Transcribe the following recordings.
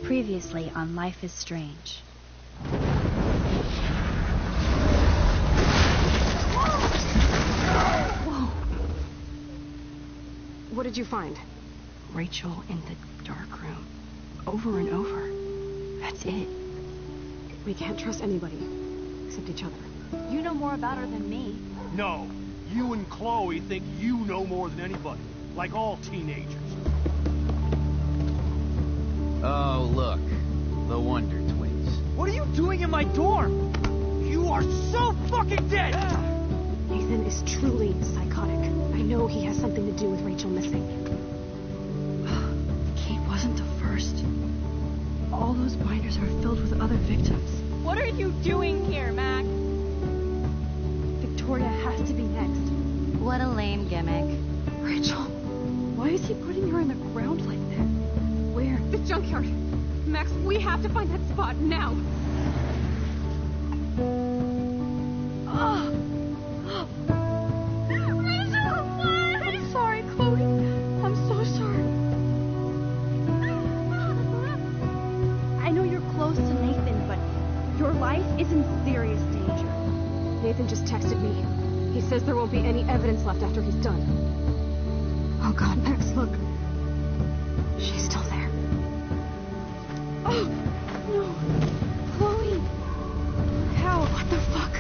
Previously on Life is Strange. Whoa! What did you find? Rachel in the dark room. Over and over. That's it. We can't trust anybody. Except each other. You know more about her than me. No. You and Chloe think you know more than anybody. Like all teenagers. Oh, look. The Wonder Twins. What are you doing in my dorm? You are so fucking dead! Nathan is truly psychotic. I know he has something to do with Rachel missing. Kate wasn't the first. All those binders are filled with other victims. What are you doing here, Mac? Victoria has to be next. What a lame gimmick. Rachel, why is he putting her in the ground like that? Where? The junkyard. Max, we have to find that spot now. Rachel, I'm sorry, Chloe. I'm so sorry. I know you're close to Nathan, but your life is in serious danger. Nathan just texted me. He says there won't be any evidence left after he's done. Oh God, Max, look. She's still there. Oh, no. Chloe. How? What the fuck?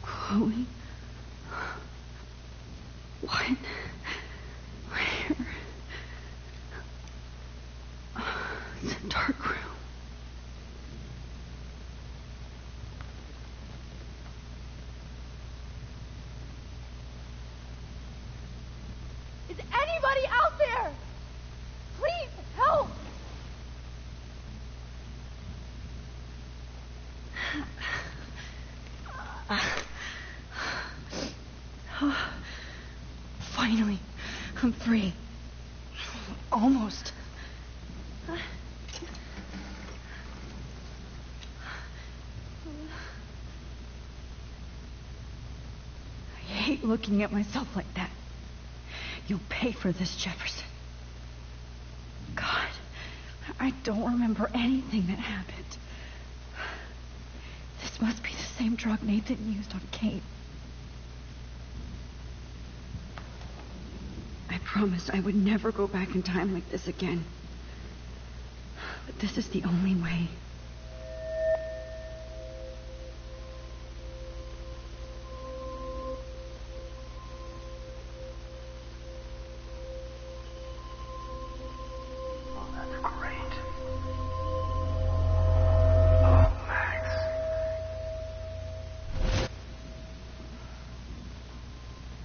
Chloe? What? Where? It's a dark room. Is anybody out there? Please, help! Finally, I'm free. Almost. I hate looking at myself like that. You'll pay for this, Jefferson. God, I don't remember anything that happened. This must be the same drug Nathan used on Kate. promised I would never go back in time like this again. But this is the only way. Oh, that's great. Oh, Max.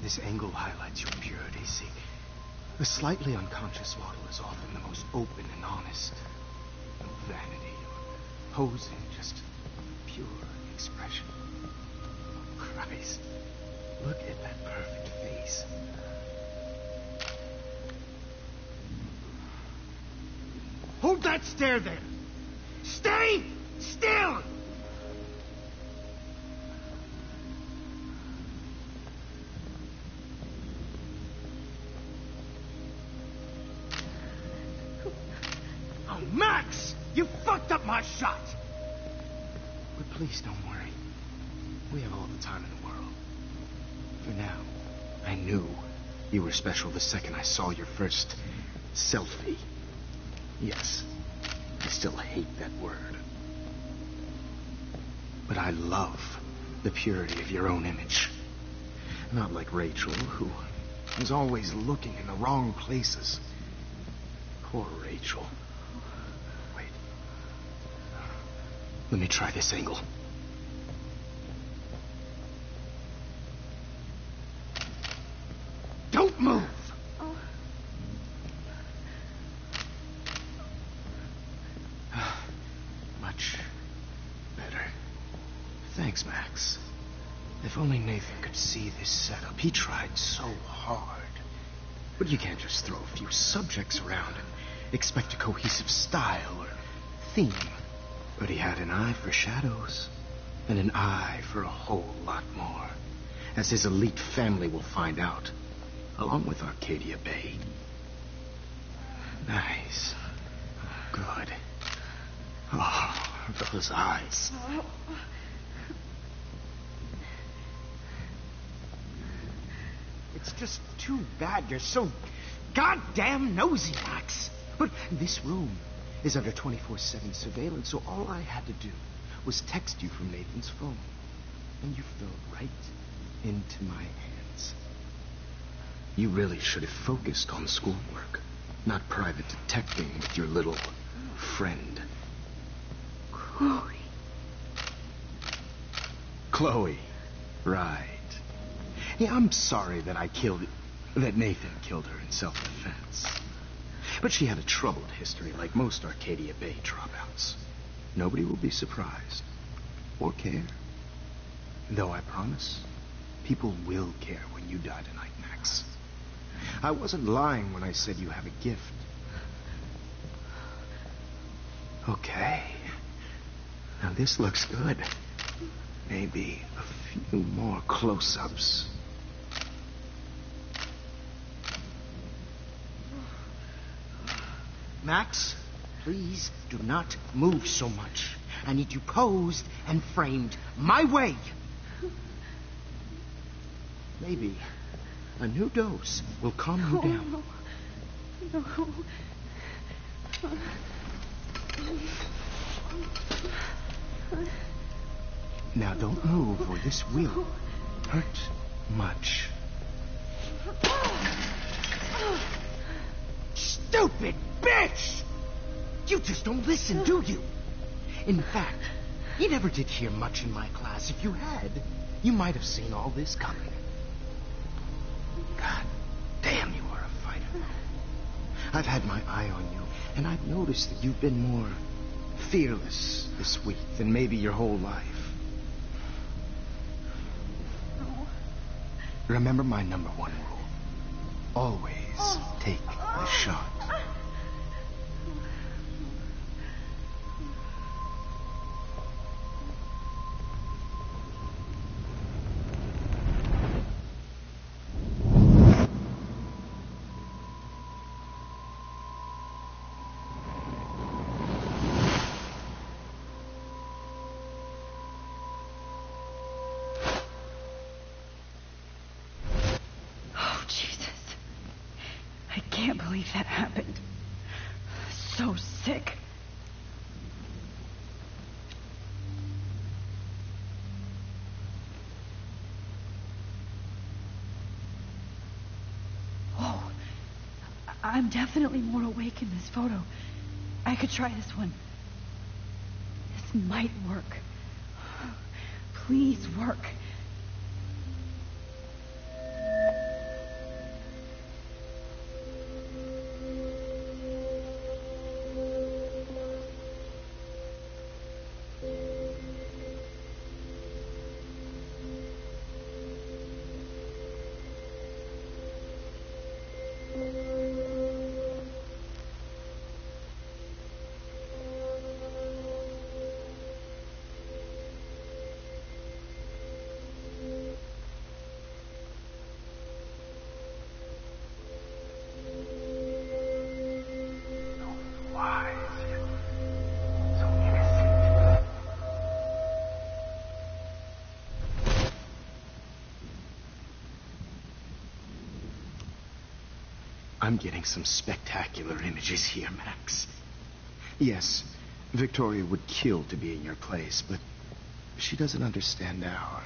This angle highlights your purity, see? The slightly unconscious model is often the most open and honest. No vanity or posing, just pure expression. Oh, Christ. Look at that perfect face. Hold that stare there! Stay still! Oh, Max! You fucked up my shot! But please don't worry. We have all the time in the world. For now, I knew you were special the second I saw your first selfie. Yes, I still hate that word. But I love the purity of your own image. Not like Rachel, who was always looking in the wrong places. Poor Rachel. Wait. Let me try this angle. Don't move! Much better. Thanks, Max. If only Nathan could see this setup. He tried so hard. But you can't just throw a few subjects around and expect a cohesive style or theme. But he had an eye for shadows, and an eye for a whole lot more, as his elite family will find out, along with Arcadia Bay. Nice. Good. Oh, those eyes. It's just too bad you're so goddamn nosy, Max. But this room is under 24/7 surveillance, so all I had to do was text you from Nathan's phone. And you fell right into my hands. You really should have focused on schoolwork, not private detecting with your little friend. Chloe. Chloe. Right. Yeah, I'm sorry that that Nathan killed her in self-defense. But she had a troubled history like most Arcadia Bay dropouts. Nobody will be surprised or care. Though I promise, people will care when you die tonight, Max. I wasn't lying when I said you have a gift. Okay. Now this looks good. Maybe a few more close-ups. Max, please do not move so much. I need you posed and framed my way. Maybe a new dose will calm you down. No. Now don't move or this will hurt much. Stupid bitch! You just don't listen, do you? In fact, you never did hear much in my class. If you had, you might have seen all this coming. God damn, you are a fighter. I've had my eye on you, and I've noticed that you've been more fearless this week than maybe your whole life. Remember my number one rule. Always take the shot. I can't believe that happened. So sick. Oh, I'm definitely more awake in this photo. I could try this one. This might work. Please work. I'm getting some spectacular images here, Max. Yes, Victoria would kill to be in your place, but she doesn't understand our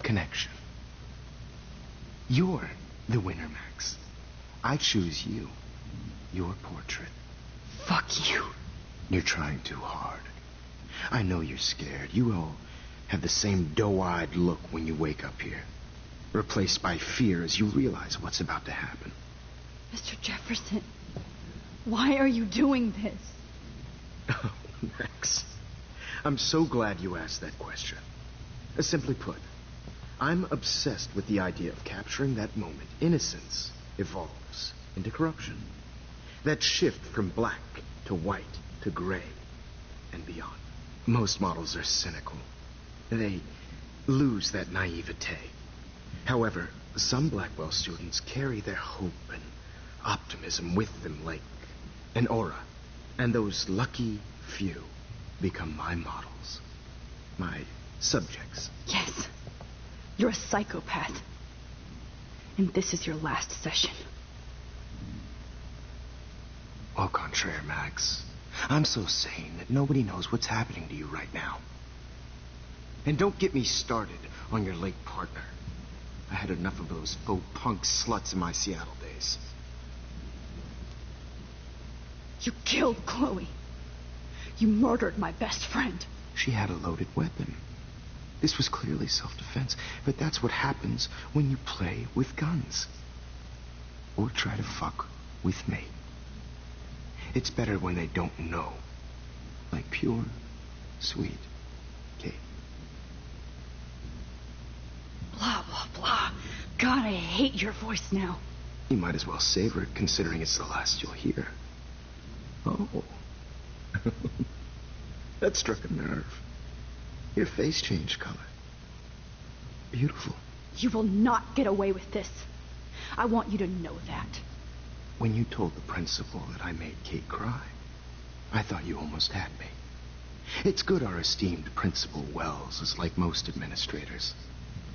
connection. You're the winner, Max. I choose you. Your portrait. Fuck you. You're trying too hard. I know you're scared. You all have the same doe-eyed look when you wake up here, replaced by fear as you realize what's about to happen. Mr. Jefferson, why are you doing this? Oh, Max, I'm so glad you asked that question. Simply put, I'm obsessed with the idea of capturing that moment. Innocence evolves into corruption. That shift from black to white to gray and beyond. Most models are cynical. They lose that naivete. However, some Blackwell students carry their hope and optimism with them like an aura. And those lucky few become my models. My subjects. Yes. You're a psychopath. And this is your last session. Au contraire, Max. I'm so sane that nobody knows what's happening to you right now. And don't get me started on your late partner. I had enough of those faux punk sluts in my Seattle days. You killed Chloe. You murdered my best friend. She had a loaded weapon. This was clearly self-defense, but that's what happens when you play with guns. Or try to fuck with me. It's better when they don't know. Like pure, sweet Kate. Blah, blah, blah. God, I hate your voice now. You might as well savor it, considering it's the last you'll hear. Oh. That struck a nerve. Your face changed color. Beautiful. You will not get away with this. I want you to know that. When you told the principal that I made Kate cry, I thought you almost had me. It's good our esteemed Principal Wells is like most administrators.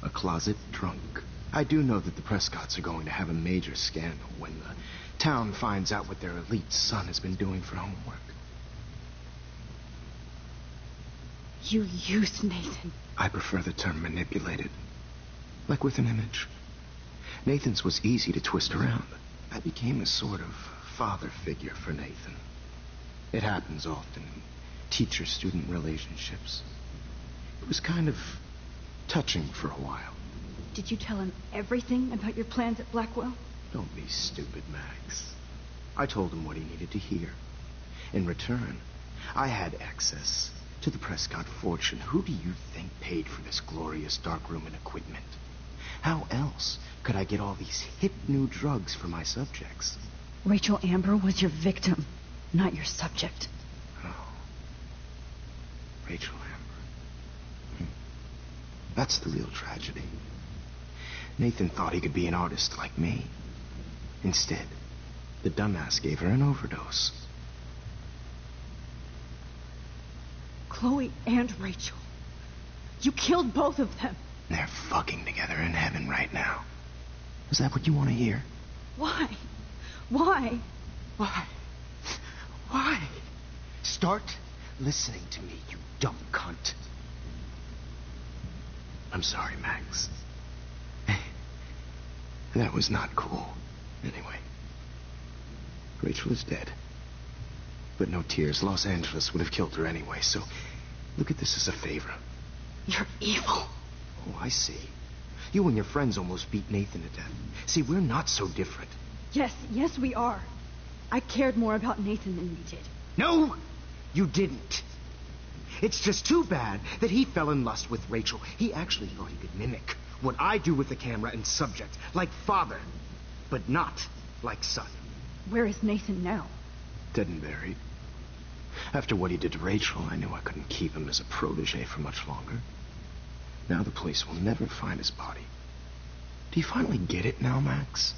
A closet drunk. I do know that the Prescotts are going to have a major scandal when the town finds out what their elite son has been doing for homework. You used Nathan. I prefer the term manipulated. Like with an image. Nathan's was easy to twist around. I became a sort of father figure for Nathan. It happens often in teacher-student relationships. It was kind of touching for a while. Did you tell him everything about your plans at Blackwell? Don't be stupid, Max. I told him what he needed to hear. In return, I had access to the Prescott fortune. Who do you think paid for this glorious darkroom and equipment? How else could I get all these hip new drugs for my subjects? Rachel Amber was your victim, not your subject. Oh. Rachel Amber. That's the real tragedy. Nathan thought he could be an artist like me. Instead, the dumbass gave her an overdose. Chloe and Rachel. You killed both of them. They're fucking together in heaven right now. Is that what you want to hear? Why? Why? Why? Why? Start listening to me, you dumb cunt. I'm sorry, Max. That was not cool. Anyway, Rachel is dead. But no tears. Los Angeles would have killed her anyway, so look at this as a favor. You're evil. Oh, I see. You and your friends almost beat Nathan to death. See, we're not so different. Yes, we are. I cared more about Nathan than you did. No, you didn't. It's just too bad that he fell in lust with Rachel. He actually thought he could mimic what I do with the camera and subject, like father, but not like son. Where is Nathan now? Dead and buried. After what he did to Rachel, I knew I couldn't keep him as a protege for much longer. Now the police will never find his body. Do you finally get it now, Max?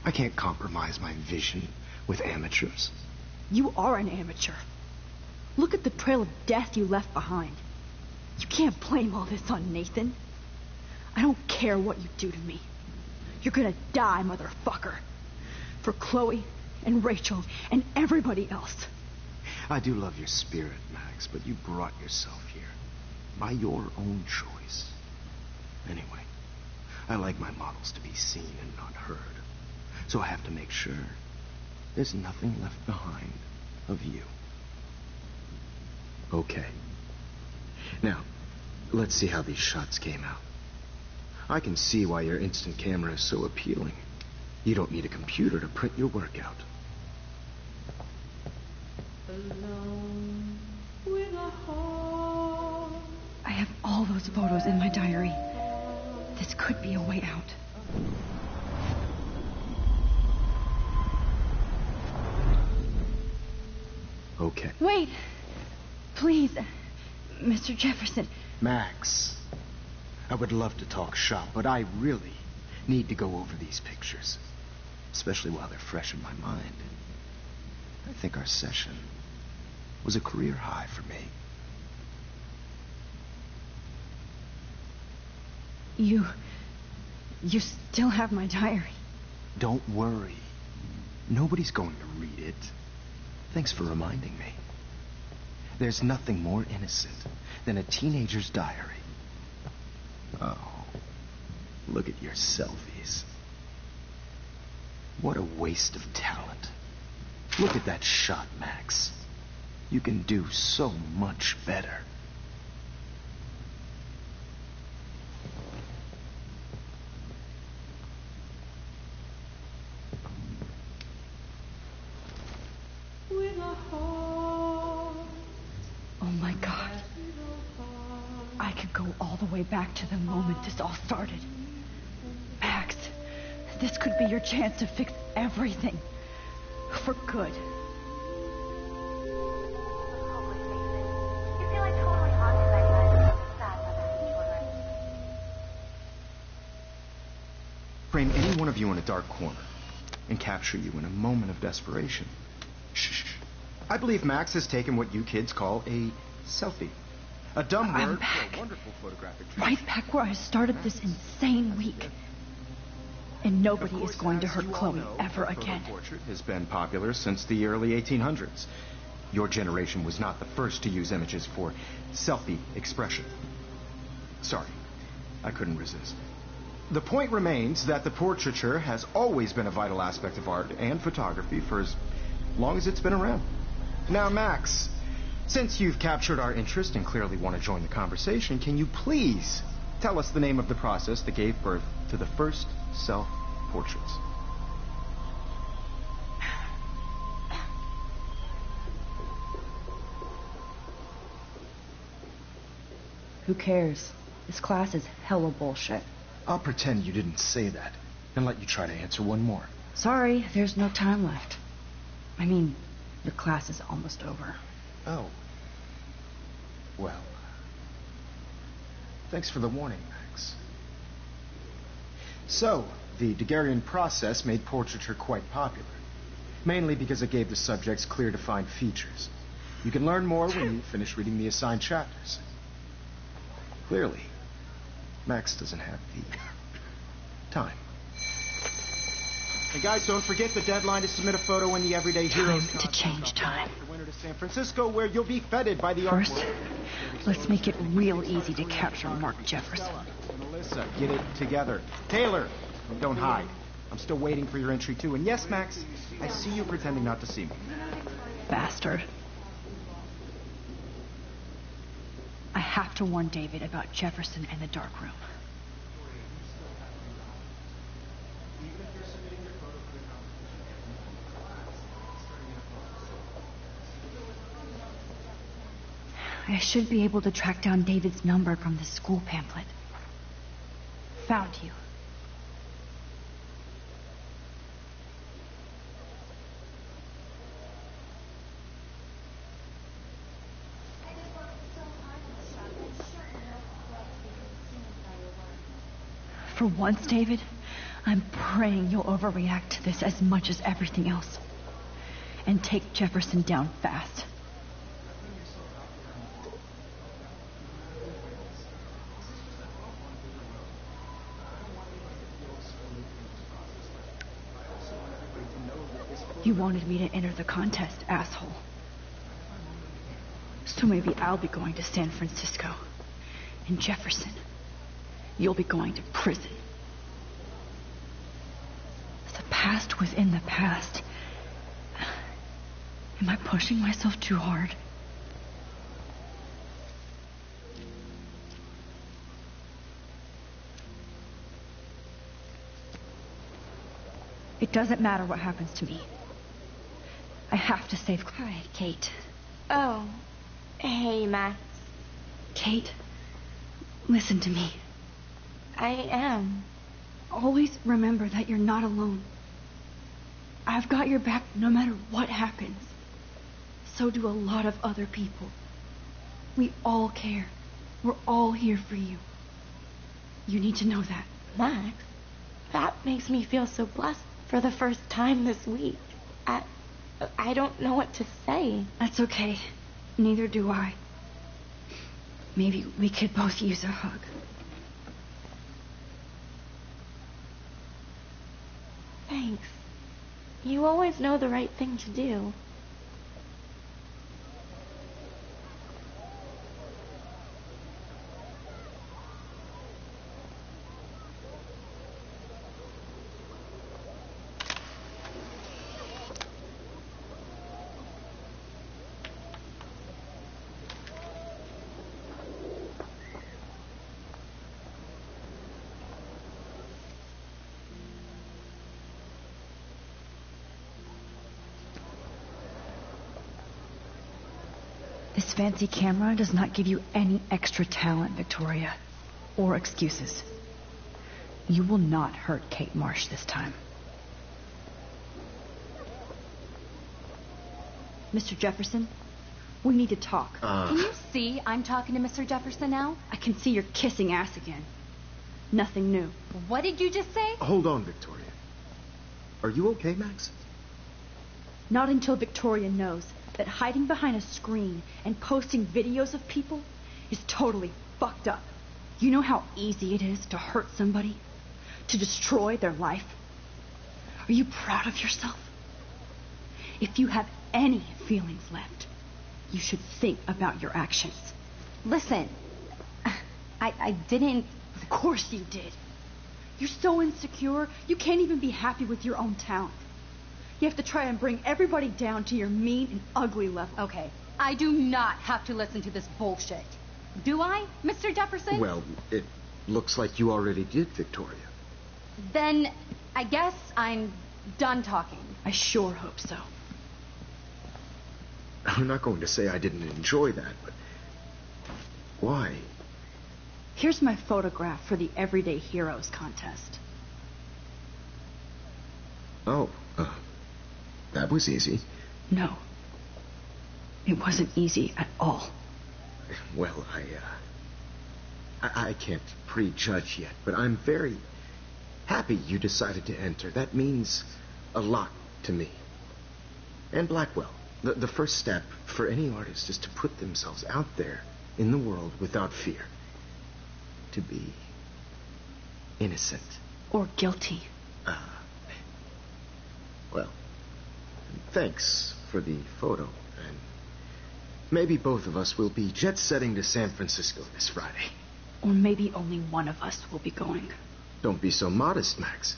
I can't compromise my vision with amateurs. You are an amateur. Look at the trail of death you left behind. You can't blame all this on Nathan. I don't care what you do to me. You're gonna die, motherfucker. For Chloe and Rachel and everybody else. I do love your spirit, Max, but you brought yourself here. By your own choice. Anyway, I like my models to be seen and not heard. So I have to make sure there's nothing left behind of you. Okay. Now, let's see how these shots came out. I can see why your instant camera is so appealing. You don't need a computer to print your work out. I have all those photos in my diary. This could be a way out. Okay. Wait! Please, Mr. Jefferson. Max, I would love to talk shop, but I really need to go over these pictures. Especially while they're fresh in my mind. I think our session was a career high for me. You still have my diary. Don't worry. Nobody's going to read it. Thanks for reminding me. There's nothing more innocent than a teenager's diary. Oh, look at your selfies. What a waste of talent. Look at that shot, Max. You can do so much better. Oh my God. I could go all the way back to the moment this all started. Max, this could be your chance to fix everything. For good. Frame any one of you in a dark corner and capture you in a moment of desperation. Shh. I believe Max has taken what you kids call a selfie. A dumb word for a wonderful photographic trick. Right back where I started this insane week. And nobody is going to hurt Chloe ever again. Photo portrait has been popular since the early 1800s. Your generation was not the first to use images for selfie expression. Sorry, I couldn't resist. The point remains that the portraiture has always been a vital aspect of art and photography for as long as it's been around. Now, Max, since you've captured our interest and clearly want to join the conversation, can you please tell us the name of the process that gave birth to the first self-portraits? Who cares? This class is hella bullshit. I'll pretend you didn't say that and let you try to answer one more. Sorry, there's no time left. I mean, your class is almost over. Oh. Well. Thanks for the warning, Max. So, the Daguerrean process made portraiture quite popular. Mainly because it gave the subjects clear defined features. You can learn more when you finish reading the assigned chapters. Clearly, Max doesn't have the time. And guys, don't forget the deadline to submit a photo in the Everyday Heroes Time to change time. The winner to San Francisco, where you'll be feted by the First, artwork. let's make it real easy to capture Mark Jefferson. And Alyssa, get it together. Taylor, don't hide. I'm still waiting for your entry, too. And yes, Max, I see you pretending not to see me. Bastard. I have to warn David about Jefferson and the dark room. I should be able to track down David's number from the school pamphlet. Found you. For once, David, I'm praying you'll overreact to this as much as everything else. And take Jefferson down fast. You wanted me to enter the contest, asshole. So maybe I'll be going to San Francisco. And Jefferson, you'll be going to prison. The past within the past. Am I pushing myself too hard? It doesn't matter what happens to me. I have to save... Hi, Kate. Oh. Hey, Max. Kate, listen to me. I am. Always remember that you're not alone. I've got your back no matter what happens. So do a lot of other people. We all care. We're all here for you. You need to know that. Max, that makes me feel so blessed for the first time this week. I don't know what to say. That's okay. Neither do I. Maybe we could both use a hug. Thanks. You always know the right thing to do. This fancy camera does not give you any extra talent, Victoria, or excuses. You will not hurt Kate Marsh this time. Mr. Jefferson, we need to talk. Can you see I'm talking to Mr. Jefferson now? I can see you're kissing ass again. Nothing new. What did you just say? Hold on, Victoria. Are you okay, Max? Not until Victoria knows that hiding behind a screen and posting videos of people is totally fucked up. You know how easy it is to hurt somebody? To destroy their life? Are you proud of yourself? If you have any feelings left, you should think about your actions. Listen, I didn't... Of course you did. You're so insecure, you can't even be happy with your own talent. You have to try and bring everybody down to your mean and ugly level. Okay, I do not have to listen to this bullshit. Do I, Mr. Jefferson? Well, it looks like you already did, Victoria. Then I guess I'm done talking. I sure hope so. I'm not going to say I didn't enjoy that, but... Why? Here's my photograph for the Everyday Heroes contest. Oh, that was easy. No. It wasn't easy at all. Well, I can't prejudge yet, but I'm very happy you decided to enter. That means a lot to me. And Blackwell. The first step for any artist is to put themselves out there in the world without fear. To be innocent. Or guilty. Well, thanks for the photo, and maybe both of us will be jet-setting to San Francisco this Friday. Or maybe only one of us will be going. Don't be so modest, Max.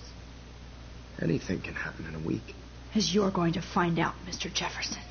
Anything can happen in a week. As you're going to find out, Mr. Jefferson.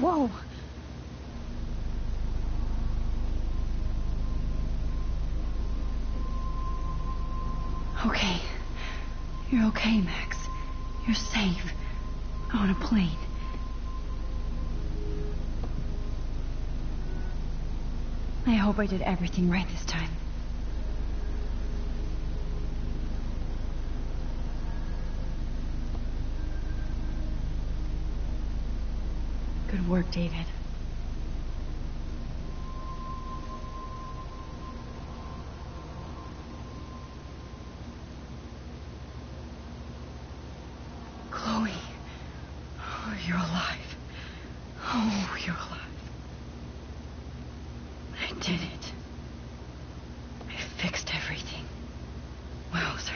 Whoa. Okay. You're okay, Max. You're safe. On a plane. I hope I did everything right this time. Good work, David. Chloe. Oh, you're alive. Oh, you're alive. I did it. I fixed everything. Wowzer.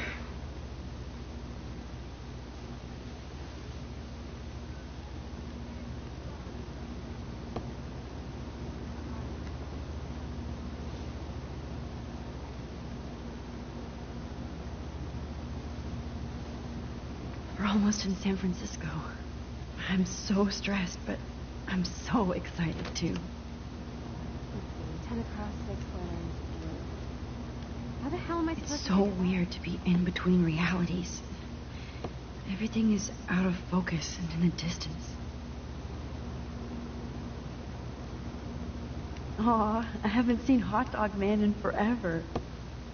We're almost in San Francisco. I'm so stressed, but I'm so excited too. 10 across, 6 letters. How the hell am I supposed It's to so figure that? weird to be in between realities. Everything is out of focus and in the distance. Aw, I haven't seen Hot Dog Man in forever.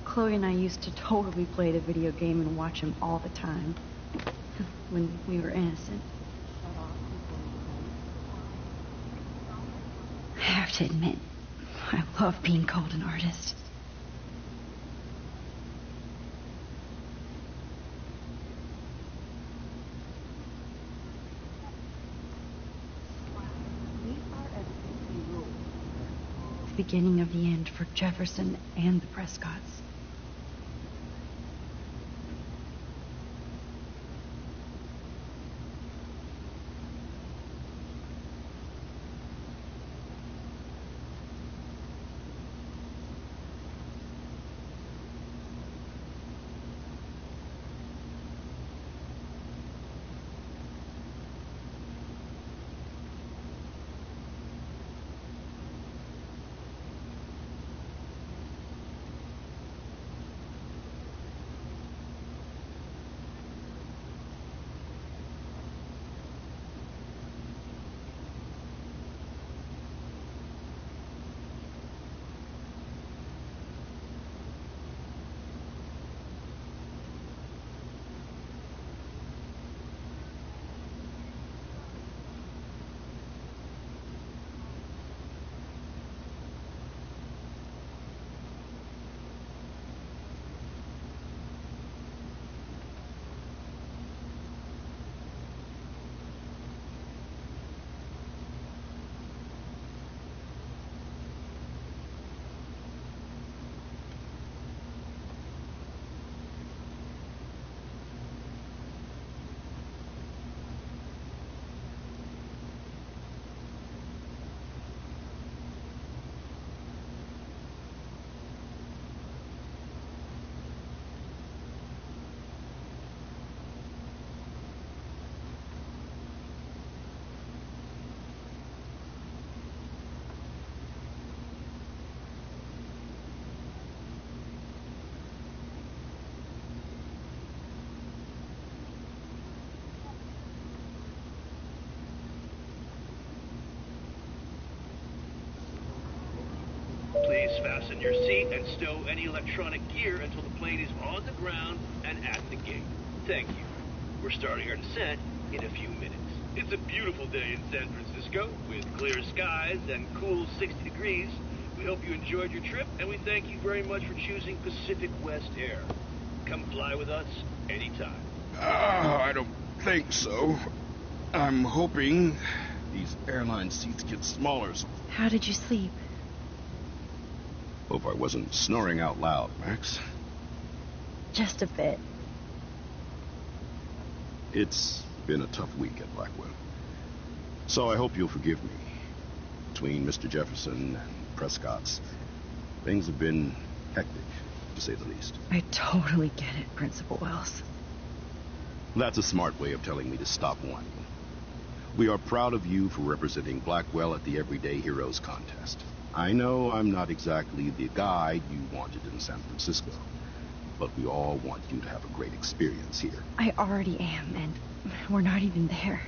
Chloe and I used to totally play the video game and watch him all the time. When we were innocent. I have to admit, I love being called an artist. The beginning of the end for Jefferson and the Prescotts. Please fasten your seat and stow any electronic gear until the plane is on the ground and at the gate. Thank you. We're starting our descent in a few minutes. It's a beautiful day in San Francisco with clear skies and cool 60 degrees. We hope you enjoyed your trip, and we thank you very much for choosing Pacific West Air. Come fly with us anytime. I don't think so. I'm hoping these airline seats get smaller. How did you sleep? Hope I wasn't snoring out loud, Max. Just a bit. It's been a tough week at Blackwell. So I hope you'll forgive me. Between Mr. Jefferson and Prescott's, things have been hectic, to say the least. I totally get it, Principal Wells. That's a smart way of telling me to stop whining. We are proud of you for representing Blackwell at the Everyday Heroes contest. I know I'm not exactly the guide you wanted in San Francisco, but we all want you to have a great experience here. I already am, and we're not even there.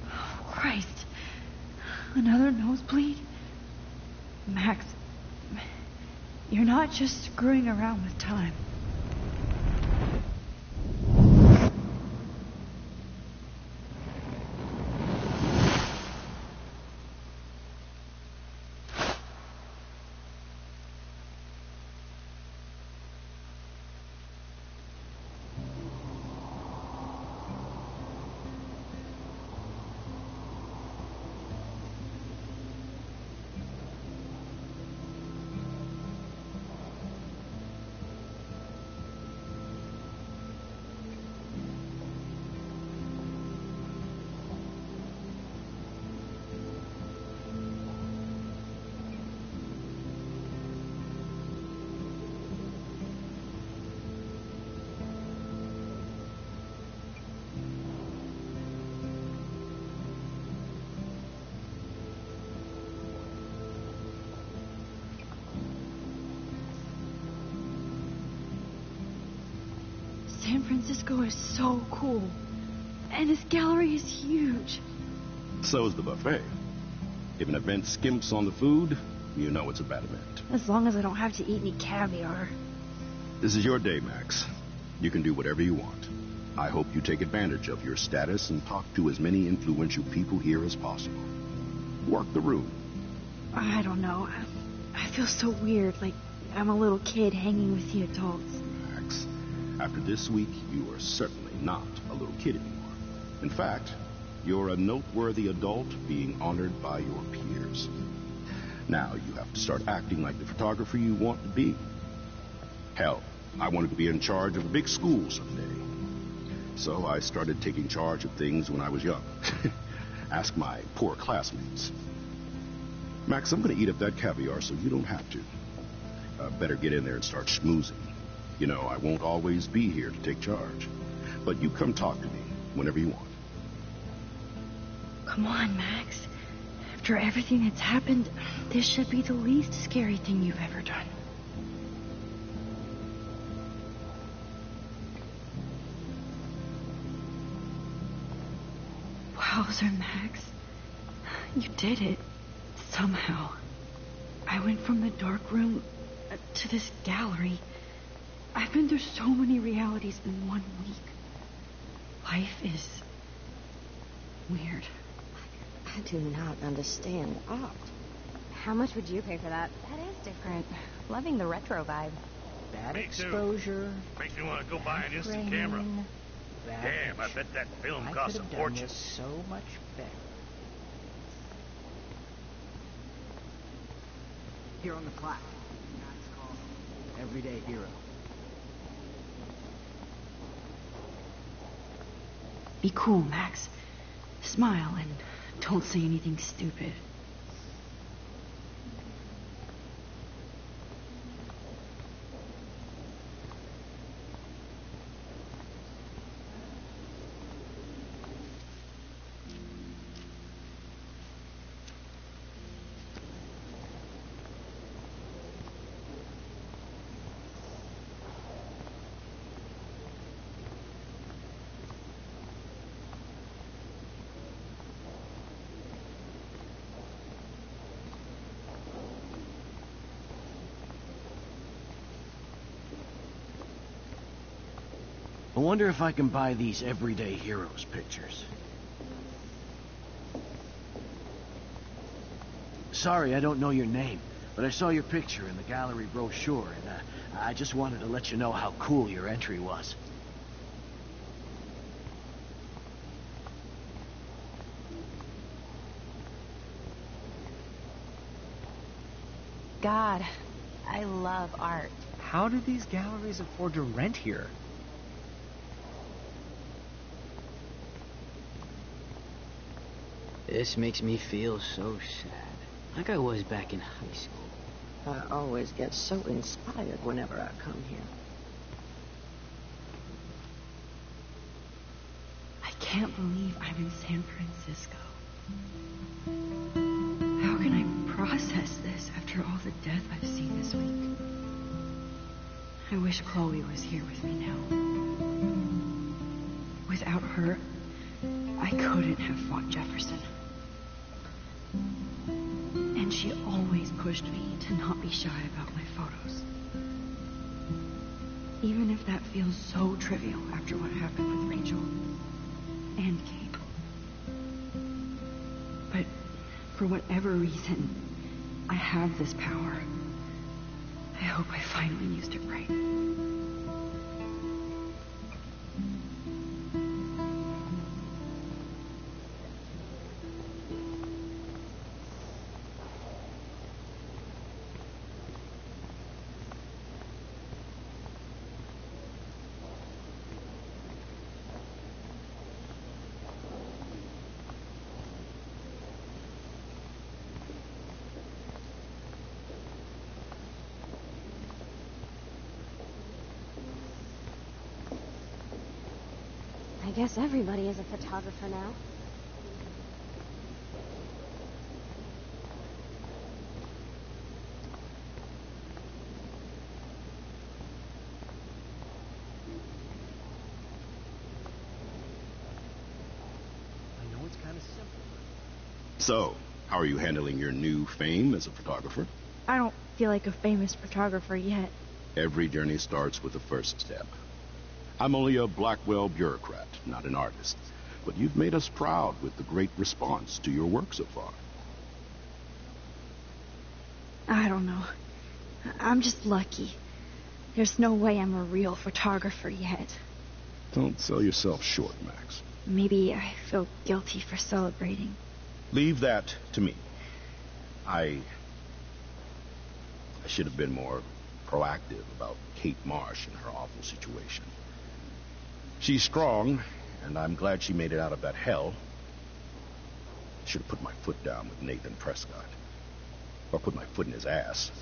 Oh, Christ. Another nosebleed? Max, you're not just screwing around with time. San Francisco is so cool. And this gallery is huge. So is the buffet. If an event skimps on the food, you know it's a bad event. As long as I don't have to eat any caviar. This is your day, Max. You can do whatever you want. I hope you take advantage of your status and talk to as many influential people here as possible. Work the room. I don't know. I feel so weird, like I'm a little kid hanging with the adults. Max, after this week, you are certainly not a little kid anymore. In fact, you're a noteworthy adult being honored by your peers. Now you have to start acting like the photographer you want to be. Hell, I wanted to be in charge of a big school someday. So I started taking charge of things when I was young. Ask my poor classmates. Max, I'm going to eat up that caviar so you don't have to. Better get in there and start schmoozing. You know, I won't always be here to take charge. But you come talk to me whenever you want. Come on, Max. After everything that's happened, this should be the least scary thing you've ever done. Wowzer, Max. You did it. Somehow. I went from the dark room to this gallery. I've been through so many realities in 1 week. Life is weird. I do not understand art. How much would you pay for that? That is different. Loving the retro vibe. That exposure. Makes me want to go buy an instant camera. Damn, I bet that film costs a fortune. So much better. Here on the plaque, that's called Everyday Hero. Be cool, Max. Smile and don't say anything stupid. I wonder if I can buy these everyday heroes pictures. Sorry, I don't know your name, but I saw your picture in the gallery brochure, and I just wanted to let you know how cool your entry was. God, I love art. How do these galleries afford to rent here? This makes me feel so sad. Like I was back in high school. I always get so inspired whenever I come here. I can't believe I'm in San Francisco. How can I process this after all the death I've seen this week? I wish Chloe was here with me now. Without her, I couldn't have fought Jefferson. And she always pushed me to not be shy about my photos. Even if that feels so trivial after what happened with Rachel and Kate. But for whatever reason, I have this power. I hope I finally used it right. I guess everybody is a photographer now. I know it's kind of simple. So, how are you handling your new fame as a photographer? I don't feel like a famous photographer yet. Every journey starts with the first step. I'm only a Blackwell bureaucrat, not an artist. But you've made us proud with the great response to your work so far. I don't know. I'm just lucky. There's no way I'm a real photographer yet. Don't sell yourself short, Max. Maybe I feel guilty for celebrating. Leave that to me. I should have been more proactive about Kate Marsh and her awful situation. She's strong, and I'm glad she made it out of that hell. Should have put my foot down with Nathan Prescott. Or put my foot in his ass.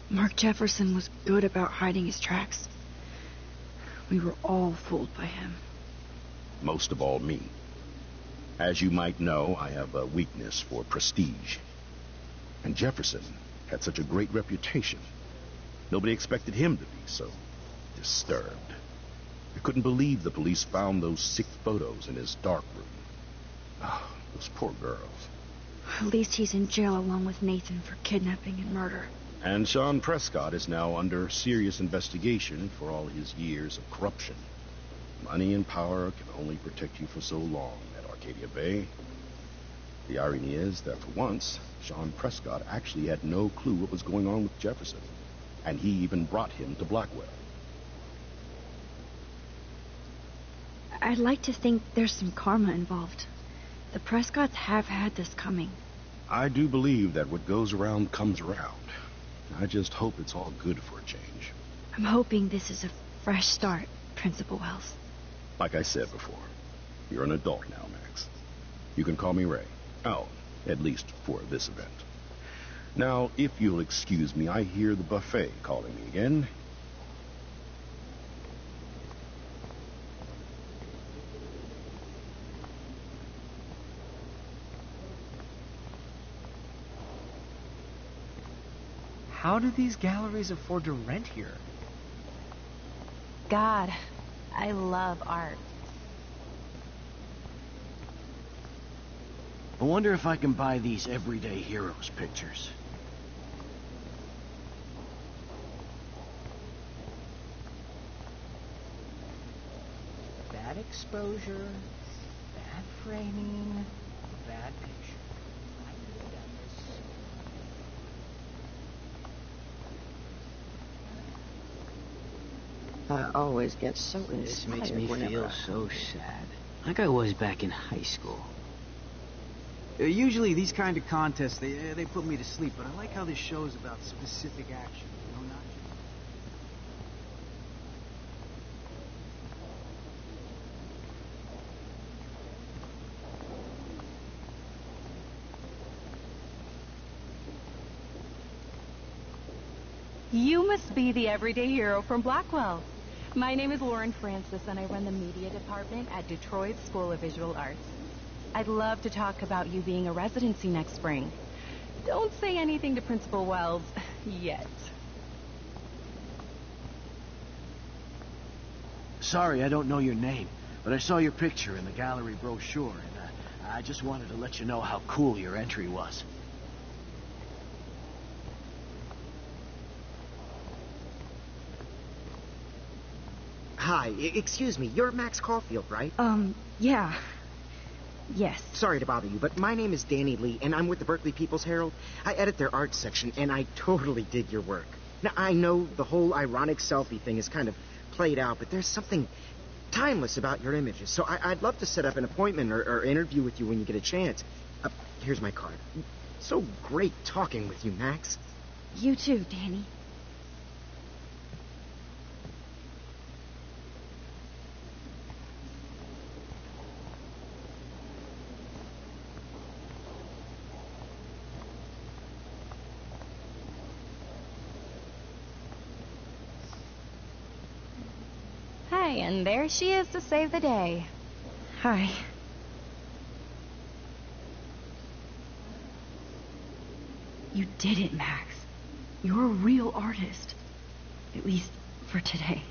Mark Jefferson was good about hiding his tracks. We were all fooled by him. Most of all, me. As you might know, I have a weakness for prestige. And Jefferson had such a great reputation. Nobody expected him to be so disturbed. I couldn't believe the police found those sick photos in his dark room. Oh, those poor girls. At least he's in jail along with Nathan for kidnapping and murder. And Sean Prescott is now under serious investigation for all his years of corruption. Money and power can only protect you for so long at Arcadia Bay. The irony is that for once, Sean Prescott actually had no clue what was going on with Jefferson. And he even brought him to Blackwell. I'd like to think there's some karma involved. The Prescotts have had this coming. I do believe that what goes around comes around. I just hope it's all good for a change. I'm hoping this is a fresh start, Principal Wells. Like I said before, you're an adult now, Max. You can call me Ray. Oh, at least for this event. Now, if you'll excuse me, I hear the buffet calling me again. How do these galleries afford to rent here? God, I love art. I wonder if I can buy these everyday heroes pictures. Bad exposure, bad framing, bad picture. I could have done this. I always get so inspired. This makes me whenever feel I... so sad. Like I was back in high school. Usually these kind of contests, they put me to sleep, but I like how this show is about specific action, you know, not just... You must be the everyday hero from Blackwell. My name is Lauren Francis, and I run the media department at Detroit School of Visual Arts. I'd love to talk about you being a residency next spring. Don't say anything to Principal Wells yet. Sorry, I don't know your name, but I saw your picture in the gallery brochure, and I just wanted to let you know how cool your entry was. Hi, excuse me, you're Max Caulfield, right? Yeah. Yes. Sorry to bother you, but my name is Danny Lee, and I'm with the Berkeley People's Herald. I edit their arts section, and I totally dig your work. Now, I know the whole ironic selfie thing is kind of played out, but there's something timeless about your images, so I'd love to set up an appointment or interview with you when you get a chance. Here's my card. So great talking with you, Max. You too, Danny. And there she is to save the day. Hi. You did it, Max. You're a real artist. At least for today.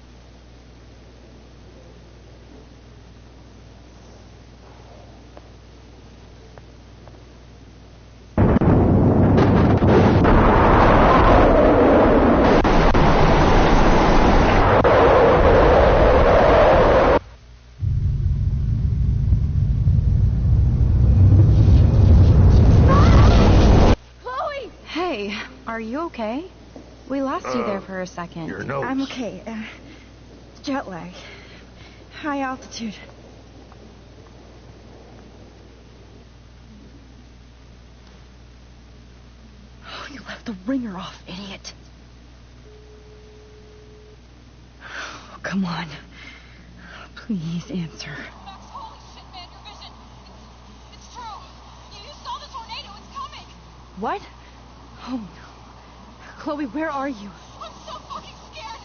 Are you okay? We lost you there for a second. Your nose. I'm okay. Jet lag. High altitude. Oh, you left the ringer off, idiot. Oh, come on. Please answer. Max, holy shit, man, your vision. It's true. You saw the tornado. It's coming. What? Oh, no. Chloe, where are you? I'm so fucking scared.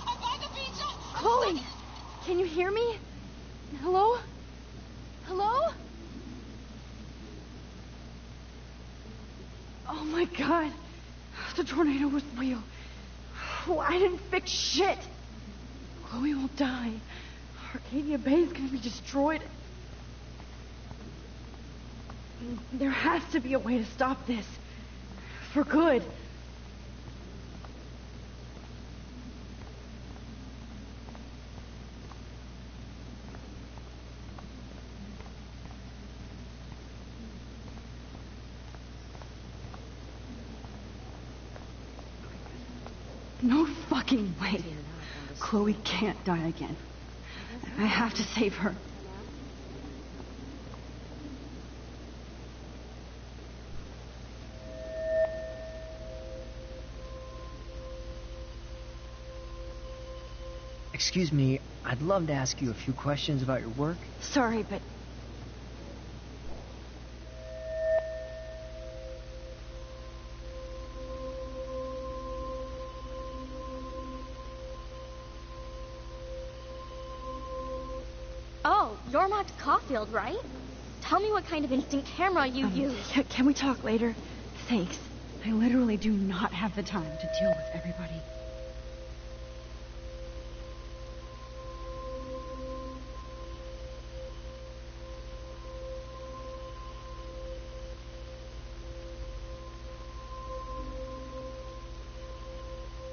I'm by the beach. Chloe, can you hear me? Hello? Hello? Oh, my God. The tornado was real. Oh, I didn't fix shit. Chloe will die. Arcadia Bay is going to be destroyed. There has to be a way to stop this. For good. No fucking way. Chloe can't die again. I have to save her. Excuse me, I'd love to ask you a few questions about your work. Sorry, but... Oh, you're Max Caulfield, right? Tell me what kind of instant camera you use. Can we talk later? Thanks. I literally do not have the time to deal with everybody.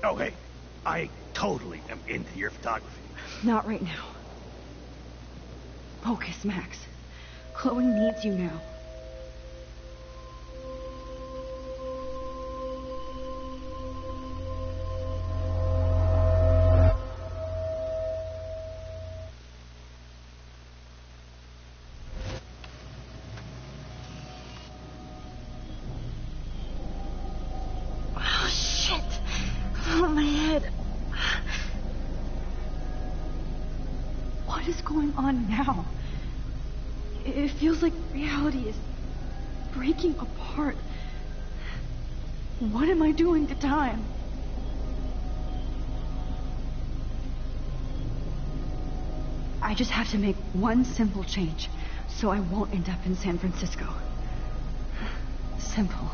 Oh, hey, I totally am into your photography. Not right now. Focus, Max. Chloe needs you now. Oh, shit. Oh, my head. What is going on now? It feels like reality is breaking apart. What am I doing to time? I just have to make one simple change so I won't end up in San Francisco. Simple.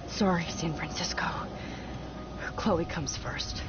Sorry, San Francisco. Chloe comes first.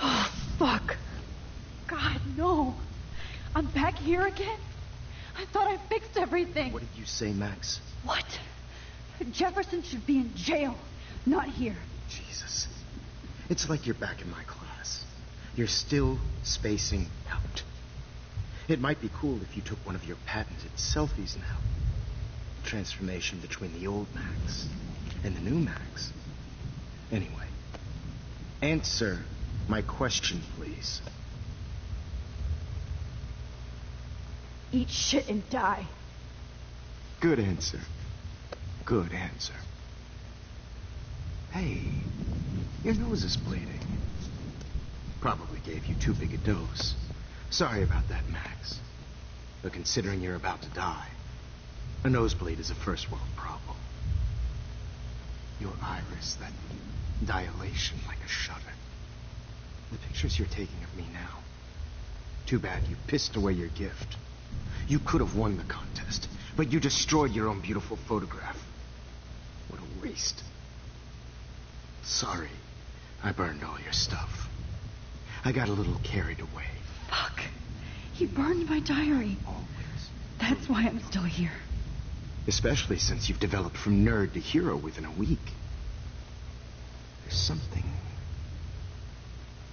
Oh, fuck. God, no. I'm back here again? I thought I fixed everything. What did you say, Max? What? Jefferson should be in jail, not here. Jesus. It's like you're back in my class. You're still spacing out. It might be cool if you took one of your patented selfies now. The transformation between the old Max and the new Max. Anyway, answer my question, please. Eat shit and die. Good answer. Good answer. Hey, your nose is bleeding. Probably gave you too big a dose. Sorry about that, Max. But considering you're about to die, a nosebleed is a first world problem. Your iris, that dilation like a shutter. The pictures you're taking of me now. Too bad you pissed away your gift. You could have won the contest, but you destroyed your own beautiful photograph. What a waste. Sorry, I burned all your stuff. I got a little carried away. Fuck. He burned my diary. Always. That's why I'm still here. Especially since you've developed from nerd to hero within a week. There's something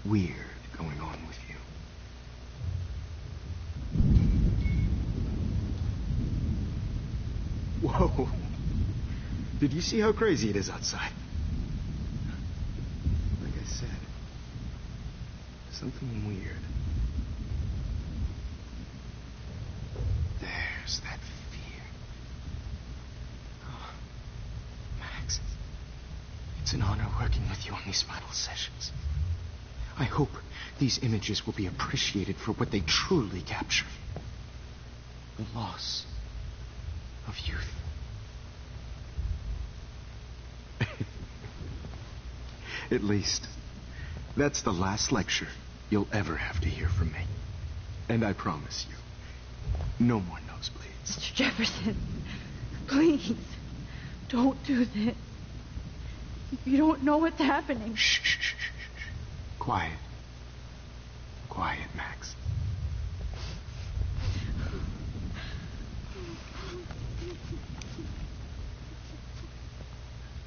weird going on with you. Whoa. Did you see how crazy it is outside? Like I said, something weird. There's that fear. Oh, Max, it's an honor working with you on these final sessions. I hope these images will be appreciated for what they truly capture. The loss of youth. At least, that's the last lecture you'll ever have to hear from me. And I promise you, no more nosebleeds. Mr. Jefferson, please, don't do this. You don't know what's happening. Shh, shh, shh, shh. Quiet. Quiet, Max.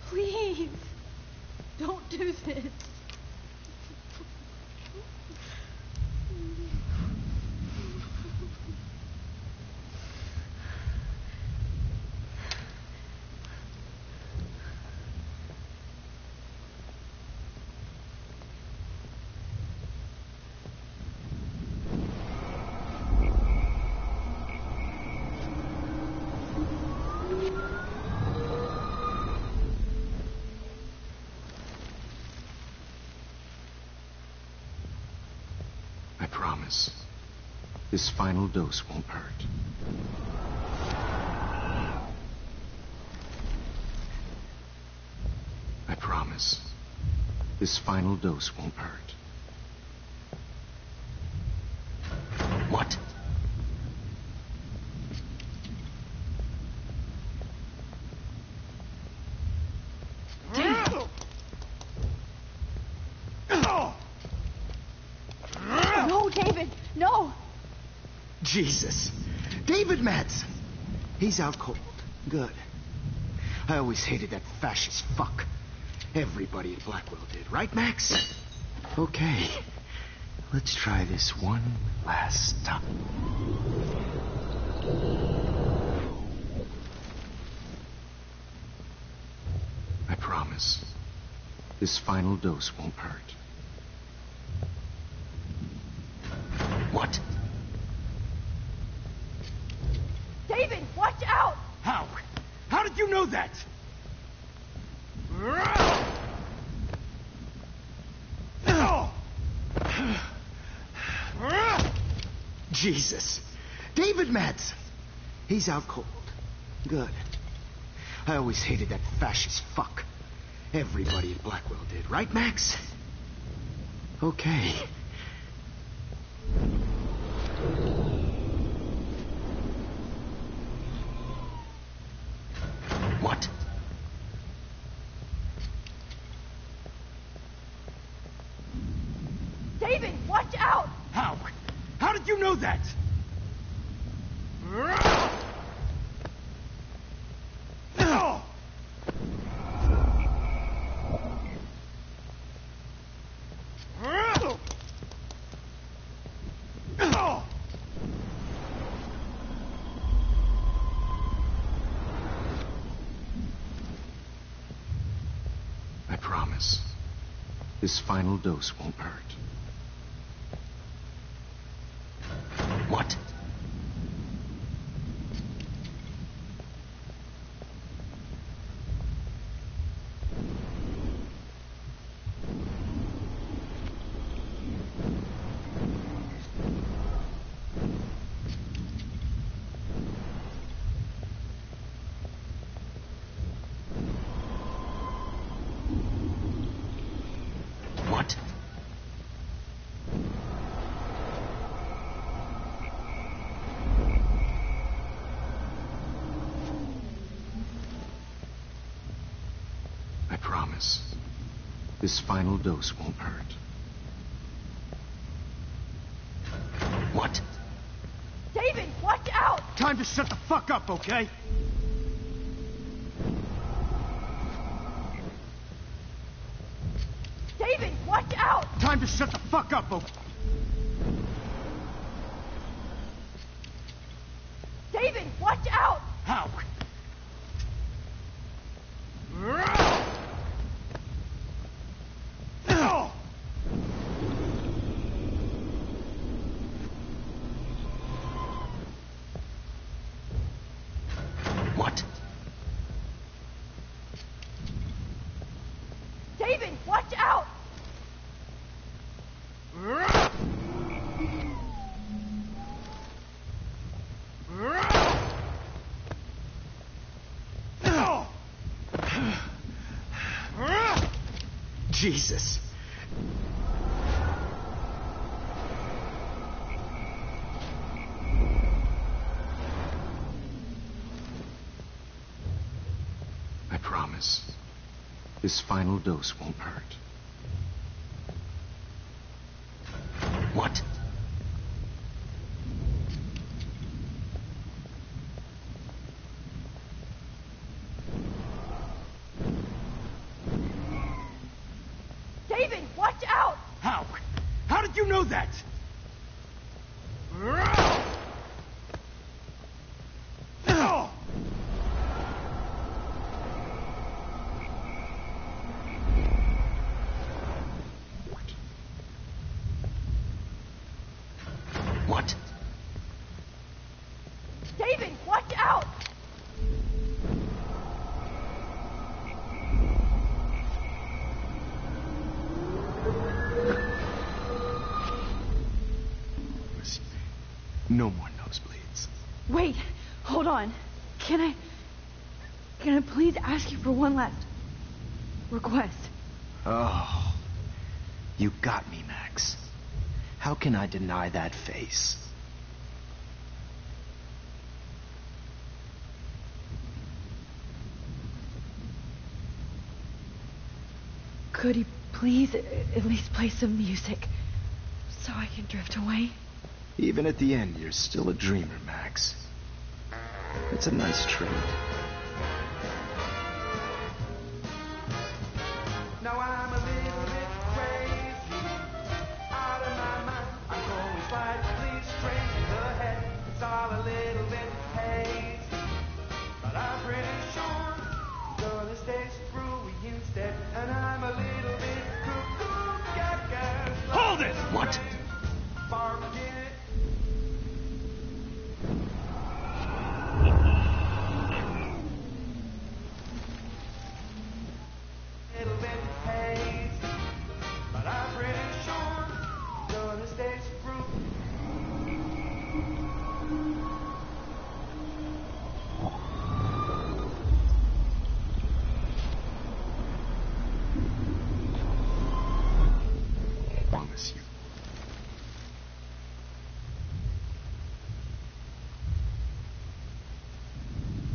Please, don't do this. promise. This final dose won't hurt. I promise. This final dose won't hurt. What? No, David, no! Jesus. David Madsen. He's out cold. Good. I always hated that fascist fuck. Everybody at Blackwell did, right, Max? Okay. Let's try this one last time. I promise. This final dose won't hurt. What? David, watch out! How? How did you know that? Jesus. David Madsen. He's out cold. Good. I always hated that fascist fuck. Everybody at Blackwell did, right, Max? Okay. What? David, watch out! How? How did you know that? I promise. This final dose won't hurt. What? What? I promise. This final dose won't hurt. What? David, watch out! Time to shut the fuck up, okay? David, watch out! Time to shut the fuck up, okay? David, watch out! How? What? David, watch out! Jesus. I promise. This final dose won't hurt. What? David, watch out! How? How did you know that? What? David, watch out! No more nosebleeds. Wait, hold on. Can I please ask you for one last request? Oh, you got me, Max. How can I deny that face? Could he please at least play some music so I can drift away? Even at the end, you're still a dreamer, Max. It's a nice trait. Now I'm a little bit crazy, out of my mind. I'm going slightly straight in the head. It's all a little bit hazy, but I'm pretty sure I'm gonna stay screwy instead. And I'm a little bit cuckoo, gaga. Hold it! What? Forget it. Little bit hazy, but I'm pretty sure I'm gonna stay screwed. I promise you.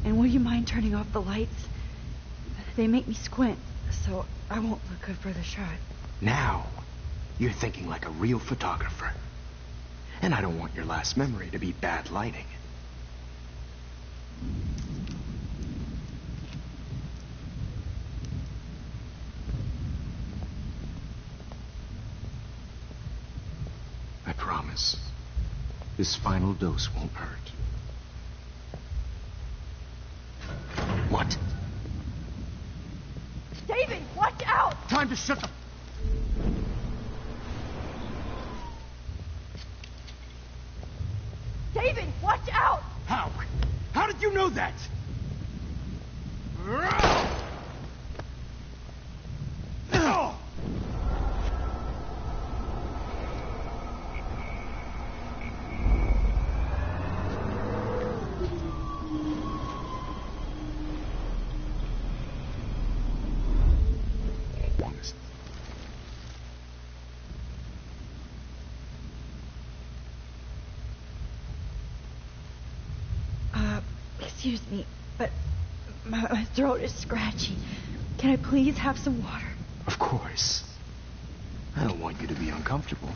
And will you mind turning off the lights? They make me squint, so I won't look good for the shot. Now, you're thinking like a real photographer. And I don't want your last memory to be bad lighting. I promise, this final dose won't hurt. What? David, watch out! Time to shut the... David, watch out! How? How did you know that? Excuse me, but my throat is scratchy. Can I please have some water? Of course. I don't want you to be uncomfortable.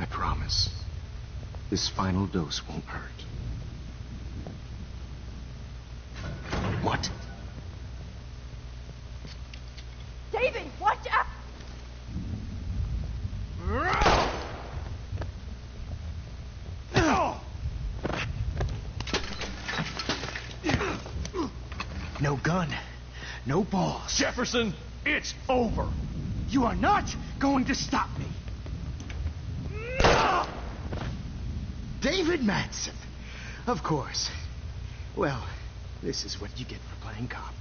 I promise, this final dose won't hurt. What? David, watch out! No gun, no balls. Jefferson, it's over. You are not going to stop me. David Madsen. Of course. Well, this is what you get for playing cop.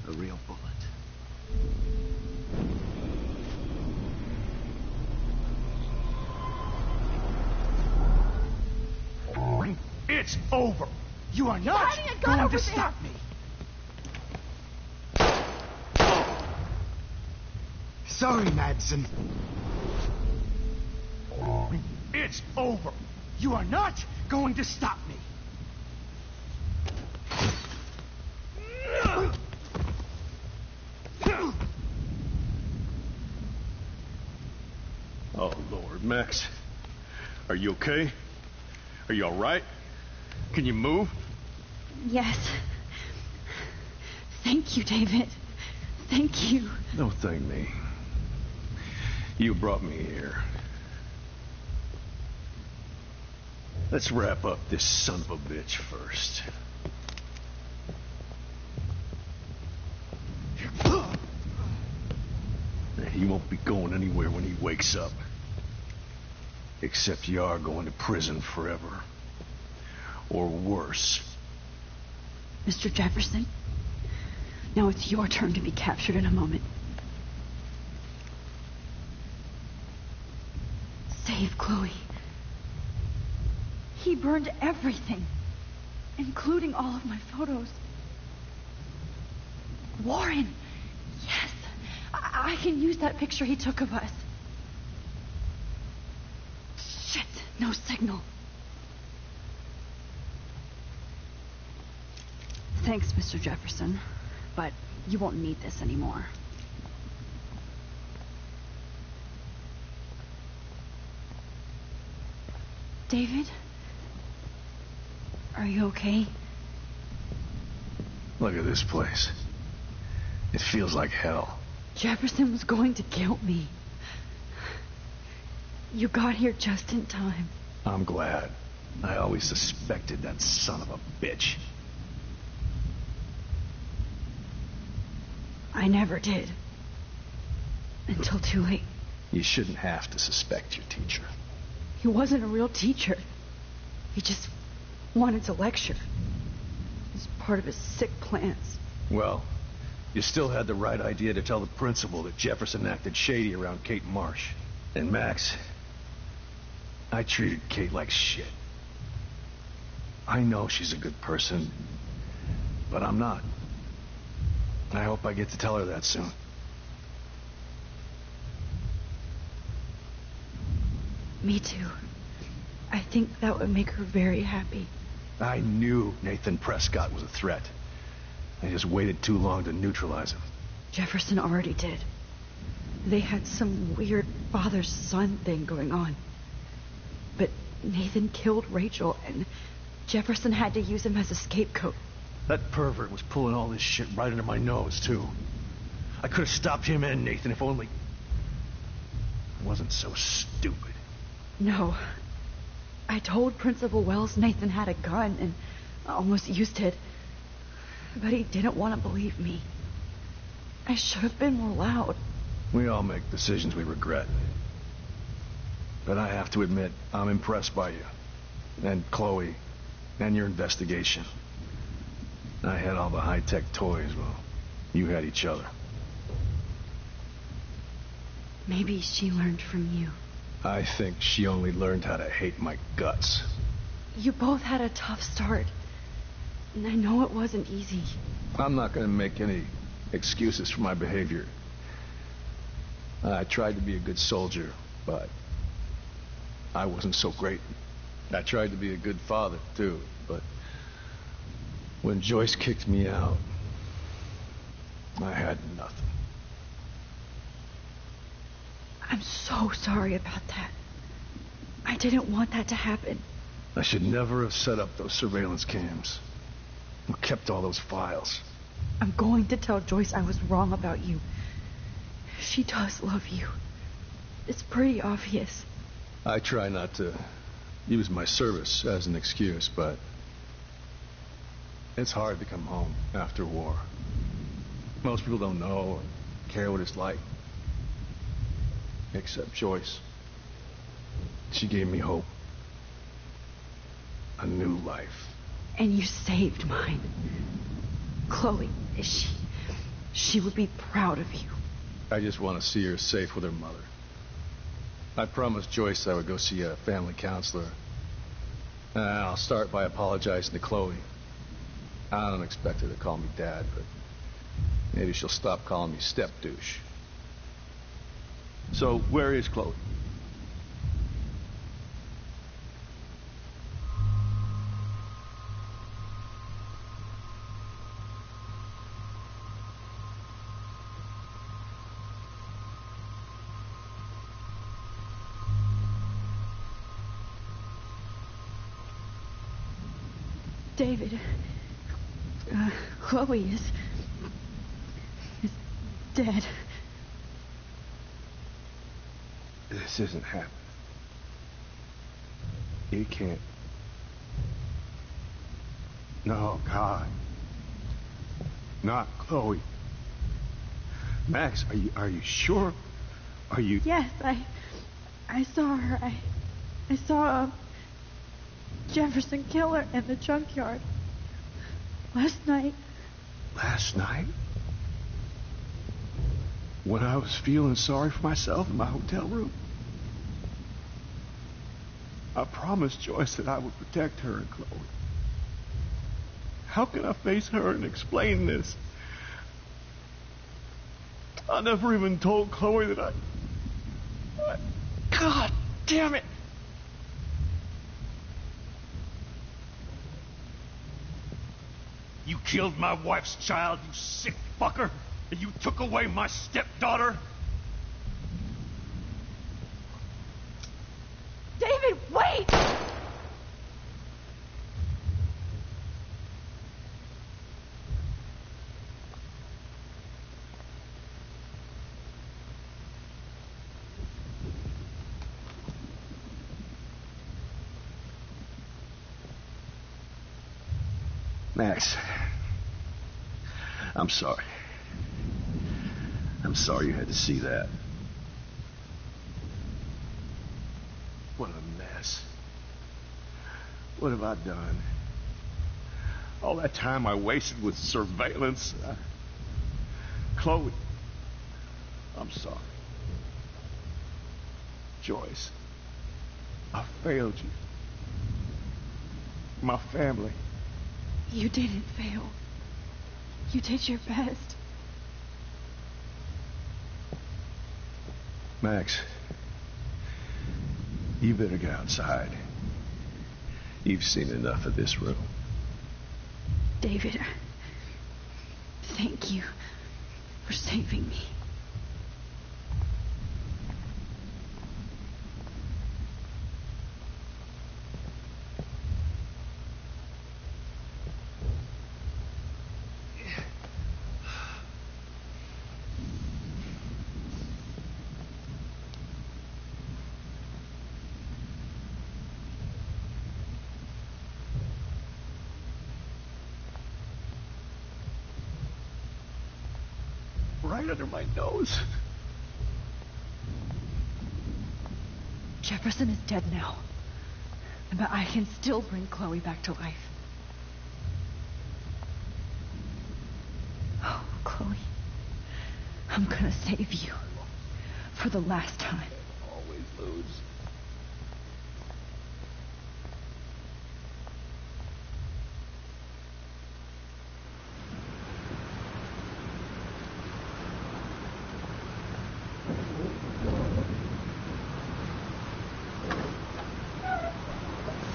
A real bullet. It's over. You are not going to stop me. Sorry, Madsen. It's over. You are not going to stop me. Oh, Lord, Max. Are you okay? Are you all right? Can you move? Yes. Thank you, David. Thank you. No, thank me. You brought me here. Let's wrap up this son of a bitch first. You won't be going anywhere when he wakes up. Except you are going to prison forever. Or worse. Mr. Jefferson, now it's your turn to be captured in a moment. Save Chloe. He burned everything, including all of my photos. Warren! Yes! I can use that picture he took of us. Shit! No signal. Thanks, Mr. Jefferson, but you won't need this anymore. David? Are you okay? Look at this place. It feels like hell. Jefferson was going to kill me. You got here just in time. I'm glad. I always suspected that son of a bitch. I never did. Until too late. You shouldn't have to suspect your teacher. He wasn't a real teacher. He just wanted to lecture. It was part of his sick plans. Well, you still had the right idea to tell the principal that Jefferson acted shady around Kate Marsh. And Max, I treated Kate like shit. I know she's a good person, but I'm not. I hope I get to tell her that soon. Me too. I think that would make her very happy. I knew Nathan Prescott was a threat. I just waited too long to neutralize him. Jefferson already did. They had some weird father-son thing going on. But Nathan killed Rachel, and Jefferson had to use him as a scapegoat. That pervert was pulling all this shit right under my nose, too. I could have stopped him and Nathan if only I wasn't so stupid. No. I told Principal Wells Nathan had a gun and almost used it. But he didn't want to believe me. I should have been more loud. We all make decisions we regret. But I have to admit, I'm impressed by you. And Chloe. And your investigation. I had all the high-tech toys. Well, you had each other. Maybe she learned from you. I think she only learned how to hate my guts. You both had a tough start. And I know it wasn't easy. I'm not going to make any excuses for my behavior. I tried to be a good soldier, but I wasn't so great. I tried to be a good father, too, but when Joyce kicked me out, I had nothing. I'm so sorry about that. I didn't want that to happen. I should never have set up those surveillance cams. Or kept all those files. I'm going to tell Joyce I was wrong about you. She does love you. It's pretty obvious. I try not to use my service as an excuse, but it's hard to come home after war. Most people don't know or care what it's like. Except Joyce. She gave me hope. A new life. And you saved mine. Chloe, she would be proud of you. I just want to see her safe with her mother. I promised Joyce I would go see a family counselor. I'll start by apologizing to Chloe. I don't expect her to call me Dad, but maybe she'll stop calling me step douche. So, where is Chloe? David, Chloe is dead. This isn't happening. It can't. No, God. Not Chloe. Max, are you sure? Are you... Yes, I saw her. I saw Jefferson Killer in the junkyard last night. Last night? When I was feeling sorry for myself in my hotel room? I promised Joyce that I would protect her and Chloe. How can I face her and explain this? I never even told Chloe that I... God damn it! You killed my wife's child, you sick fucker! And you took away my stepdaughter? David, wait! Max, I'm sorry. I'm sorry you had to see that. What a mess. What have I done? All that time I wasted with surveillance. Chloe, I'm sorry. Joyce, I failed you. My family. You didn't fail. You did your best. Max, you better get outside. You've seen enough of this room. David, thank you for saving me. Right under my nose. Jefferson is dead now. But I can still bring Chloe back to life. Oh, Chloe. I'm gonna save you. For the last time. Always lose.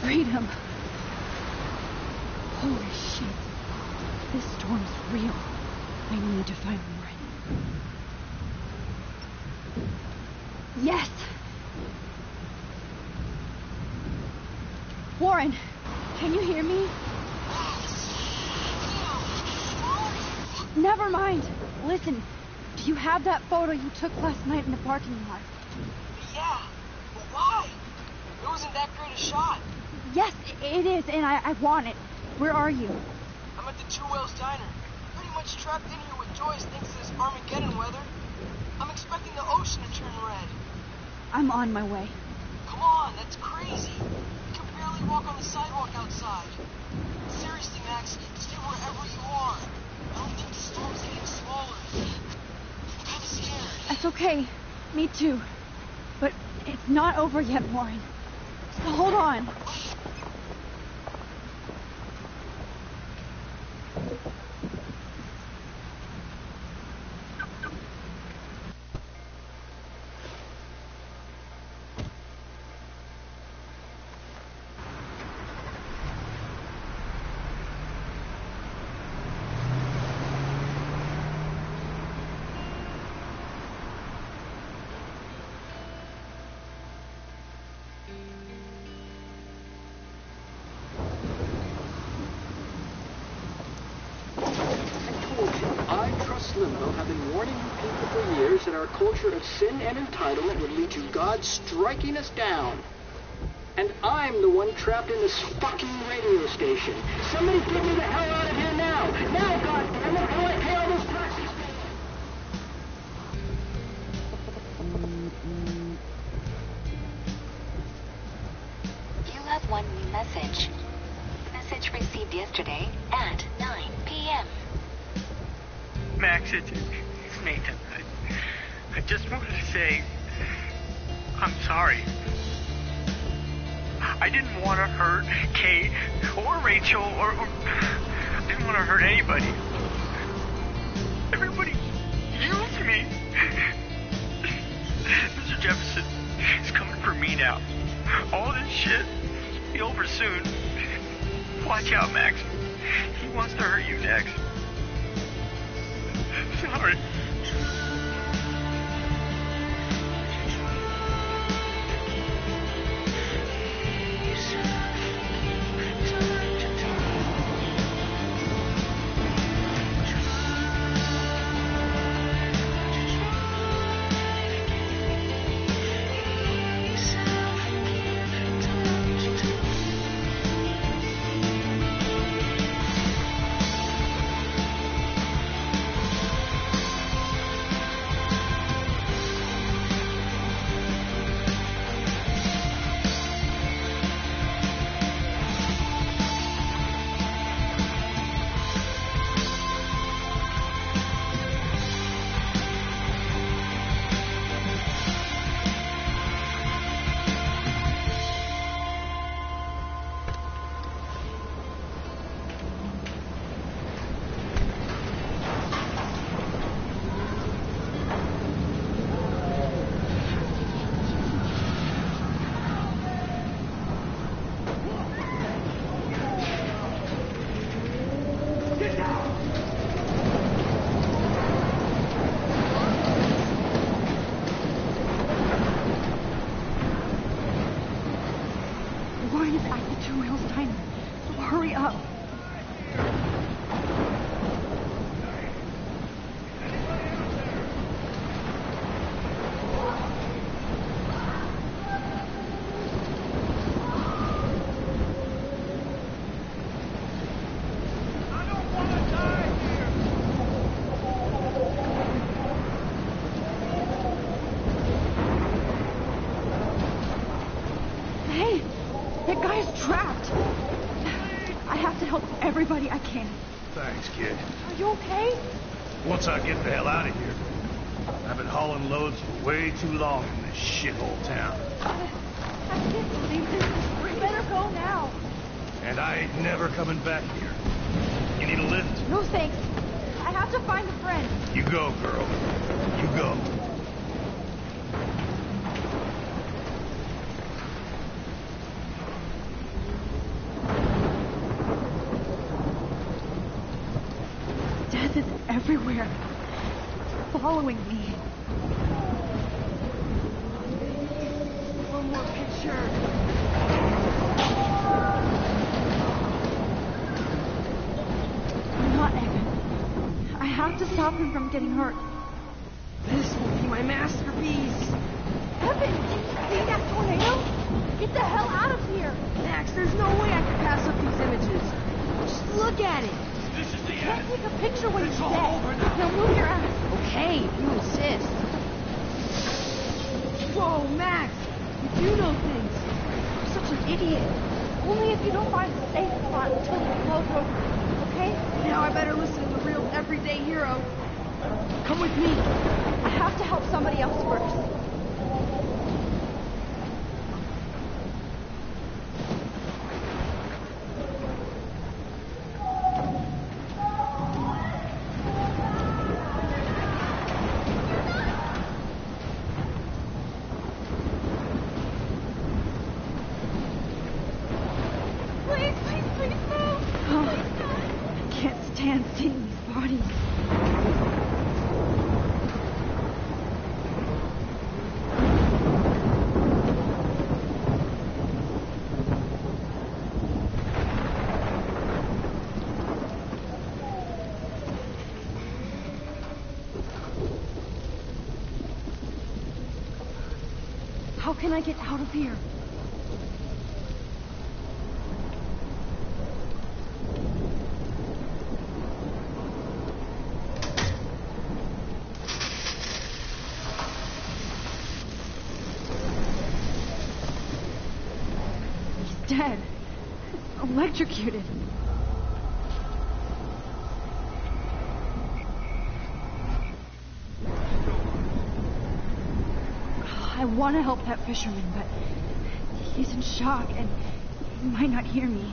Freedom. Holy shit. This storm's real. I need to find Warren. Yes! Warren, can you hear me? Never mind. Listen, do you have that photo you took last night in the parking lot? Yeah, but why? It wasn't that great a shot. Yes, it is, and I want it. Where are you? I'm at the Two Whales Diner. Pretty much trapped in here with Joyce thanks to this Armageddon weather. I'm expecting the ocean to turn red. I'm on my way. Come on, that's crazy. You can barely walk on the sidewalk outside. Seriously, Max, stay wherever you are. I don't think the storm's getting smaller. I'm kind of scared. That's okay. Me too. But it's not over yet, Warren. So hold on. Limbo have been warning you people for years that our culture of sin and entitlement would lead to God striking us down. And I'm the one trapped in this fucking radio station. Somebody get me the hell out of here now! Now, goddammit, while I pay all those taxes! message. Message received yesterday at 9 p.m. Max, it's Nathan. I just wanted to say I'm sorry. I didn't want to hurt Kate or Rachel or I didn't want to hurt anybody. Everybody used me. Mr. Jefferson is coming for me now. All this shit will be over soon. Watch out, Max. He wants to hurt you next. Sorry. Everybody I can. Thanks, kid. Are you okay? Once I get the hell out of here. I've been hauling loads for way too long in this shithole town. I can't believe this. We better go now. And I ain't never coming back here. You need a lift? No thanks. I have to find a friend. You go, girl. You go. Is everywhere. It's following me. One more picture. Not Evan. I have to stop him from getting hurt. This will be my masterpiece. Evan, did you see that tornado? Get the hell out of here. Max, there's no way I can pass up these images. Just look at it. You can't take a picture when it's dead. Now move your ass. Okay, you insist. Whoa, Max! You do know things. You're such an idiot. Only if you don't find a safe spot until the flow's over. Okay? Now I better listen to the real everyday hero. Come with me. I have to help somebody else first. How can I get out of here? He's dead. electrocuted. I want to help that fisherman, but he's in shock and he might not hear me.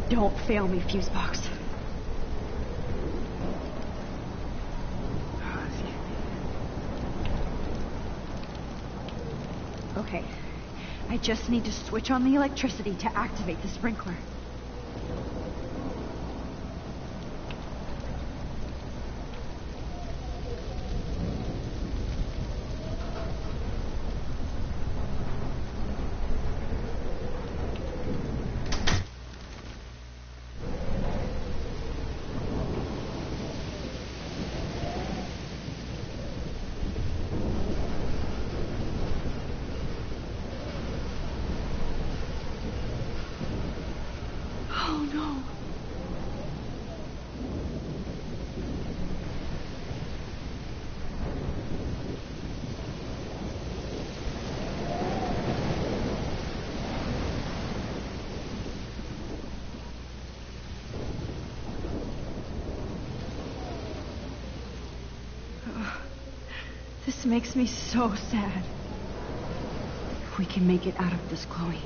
Don't fail me, Fusebox. Okay. I just need to switch on the electricity to activate the sprinkler. Oh no. This makes me so sad. If we can make it out of this, Chloe.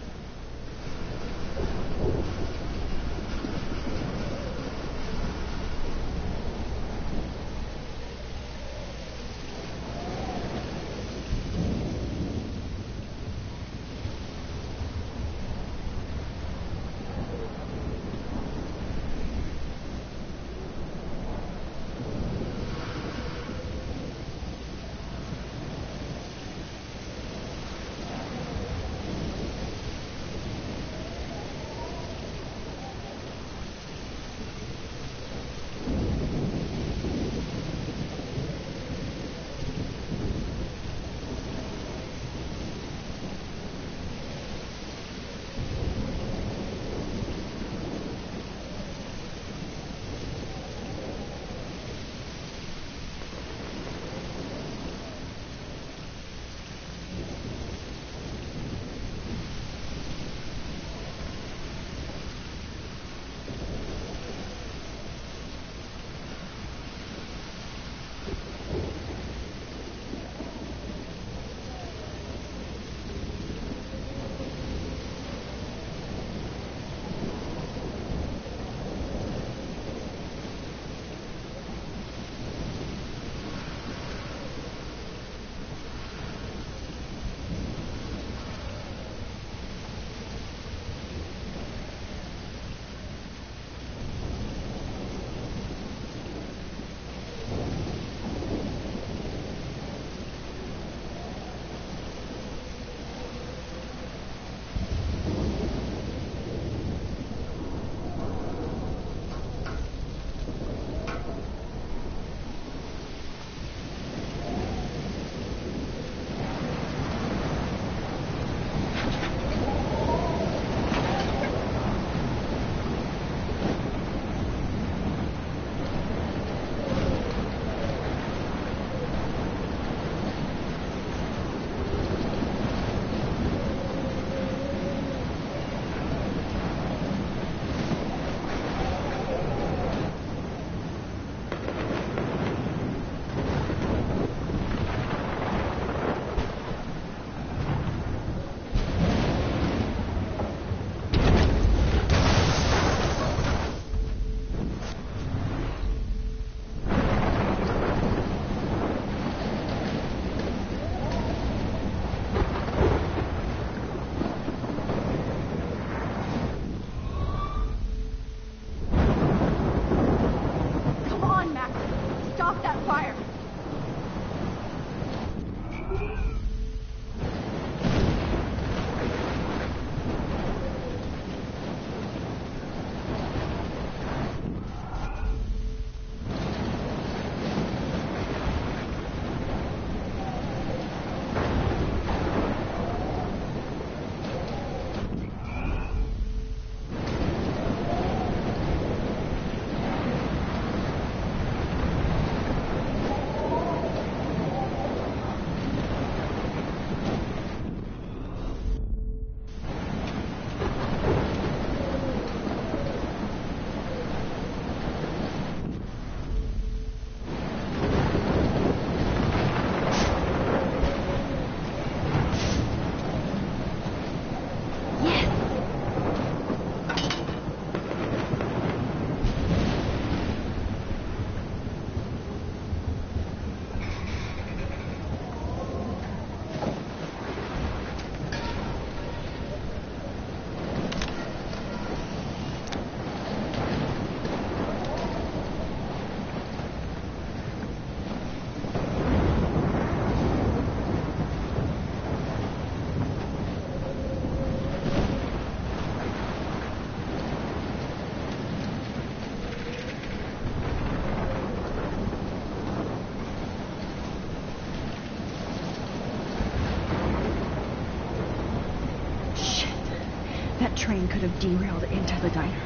train could have derailed into the diner.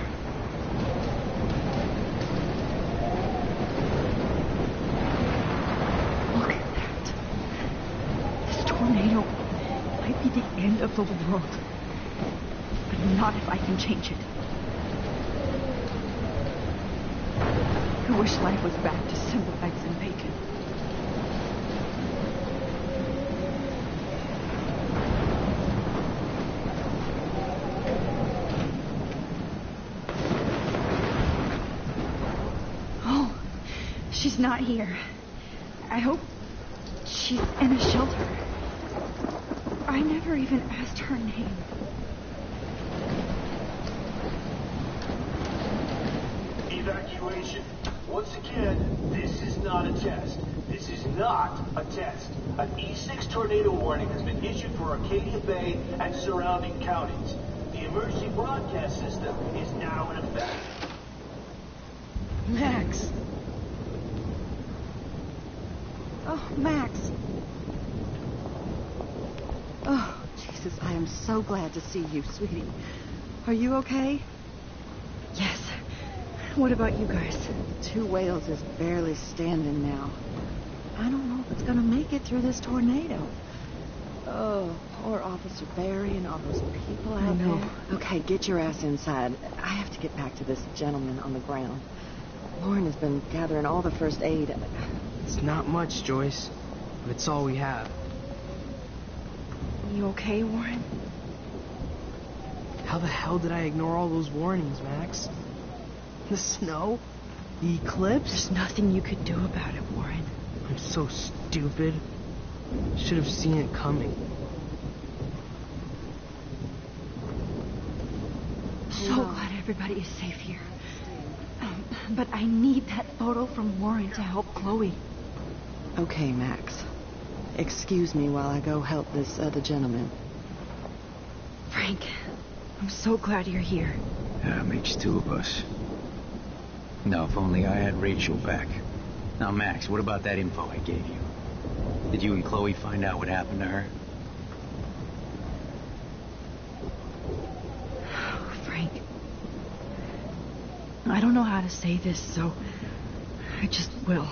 Look at that. This tornado might be the end of the world. But not if I can change it. I wish life was back to simple eggs and bacon. Oh, she's not here. I hope she's in a shelter. I never even asked her name. Evacuation. Once again, this is not a test. This is not a test. An E6 tornado warning has been issued for Arcadia Bay and surrounding counties. The emergency broadcast system is now in effect. Max. Oh, Max. Oh, Jesus, I am so glad to see you, sweetie. Are you okay? Yes. What about you guys? Two Whales is barely standing now. I don't know if it's gonna make it through this tornado. Oh, poor Officer Barry and all those people out there. Okay, get your ass inside. I have to get back to this gentleman on the ground. Lauren has been gathering all the first aid. It's not much, Joyce, but it's all we have. You okay, Warren? How the hell did I ignore all those warnings, Max? The snow? The eclipse? There's nothing you could do about it, Warren. I'm so stupid. Should have seen it coming. So glad everybody is safe here. But I need that photo from Warren to help Chloe. Okay, Max. Excuse me while I go help this other gentleman. Frank, I'm so glad you're here. Yeah, makes two of us. Now, if only I had Rachel back. Now, Max, what about that info I gave you? Did you and Chloe find out what happened to her? Frank, I don't know how to say this, so I just will.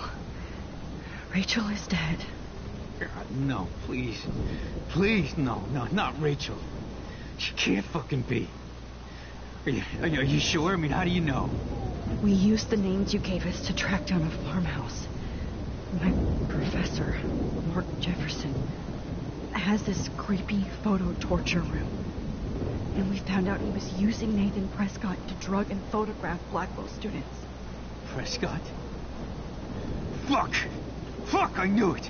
Rachel is dead. God, no, please. Please, no, not Rachel. She can't fucking be. Are you sure? I mean, how do you know? We used the names you gave us to track down a farmhouse. My professor, Mark Jefferson, has this creepy photo torture room. And we found out he was using Nathan Prescott to drug and photograph Blackwell students. Prescott? Fuck! Fuck, I knew it!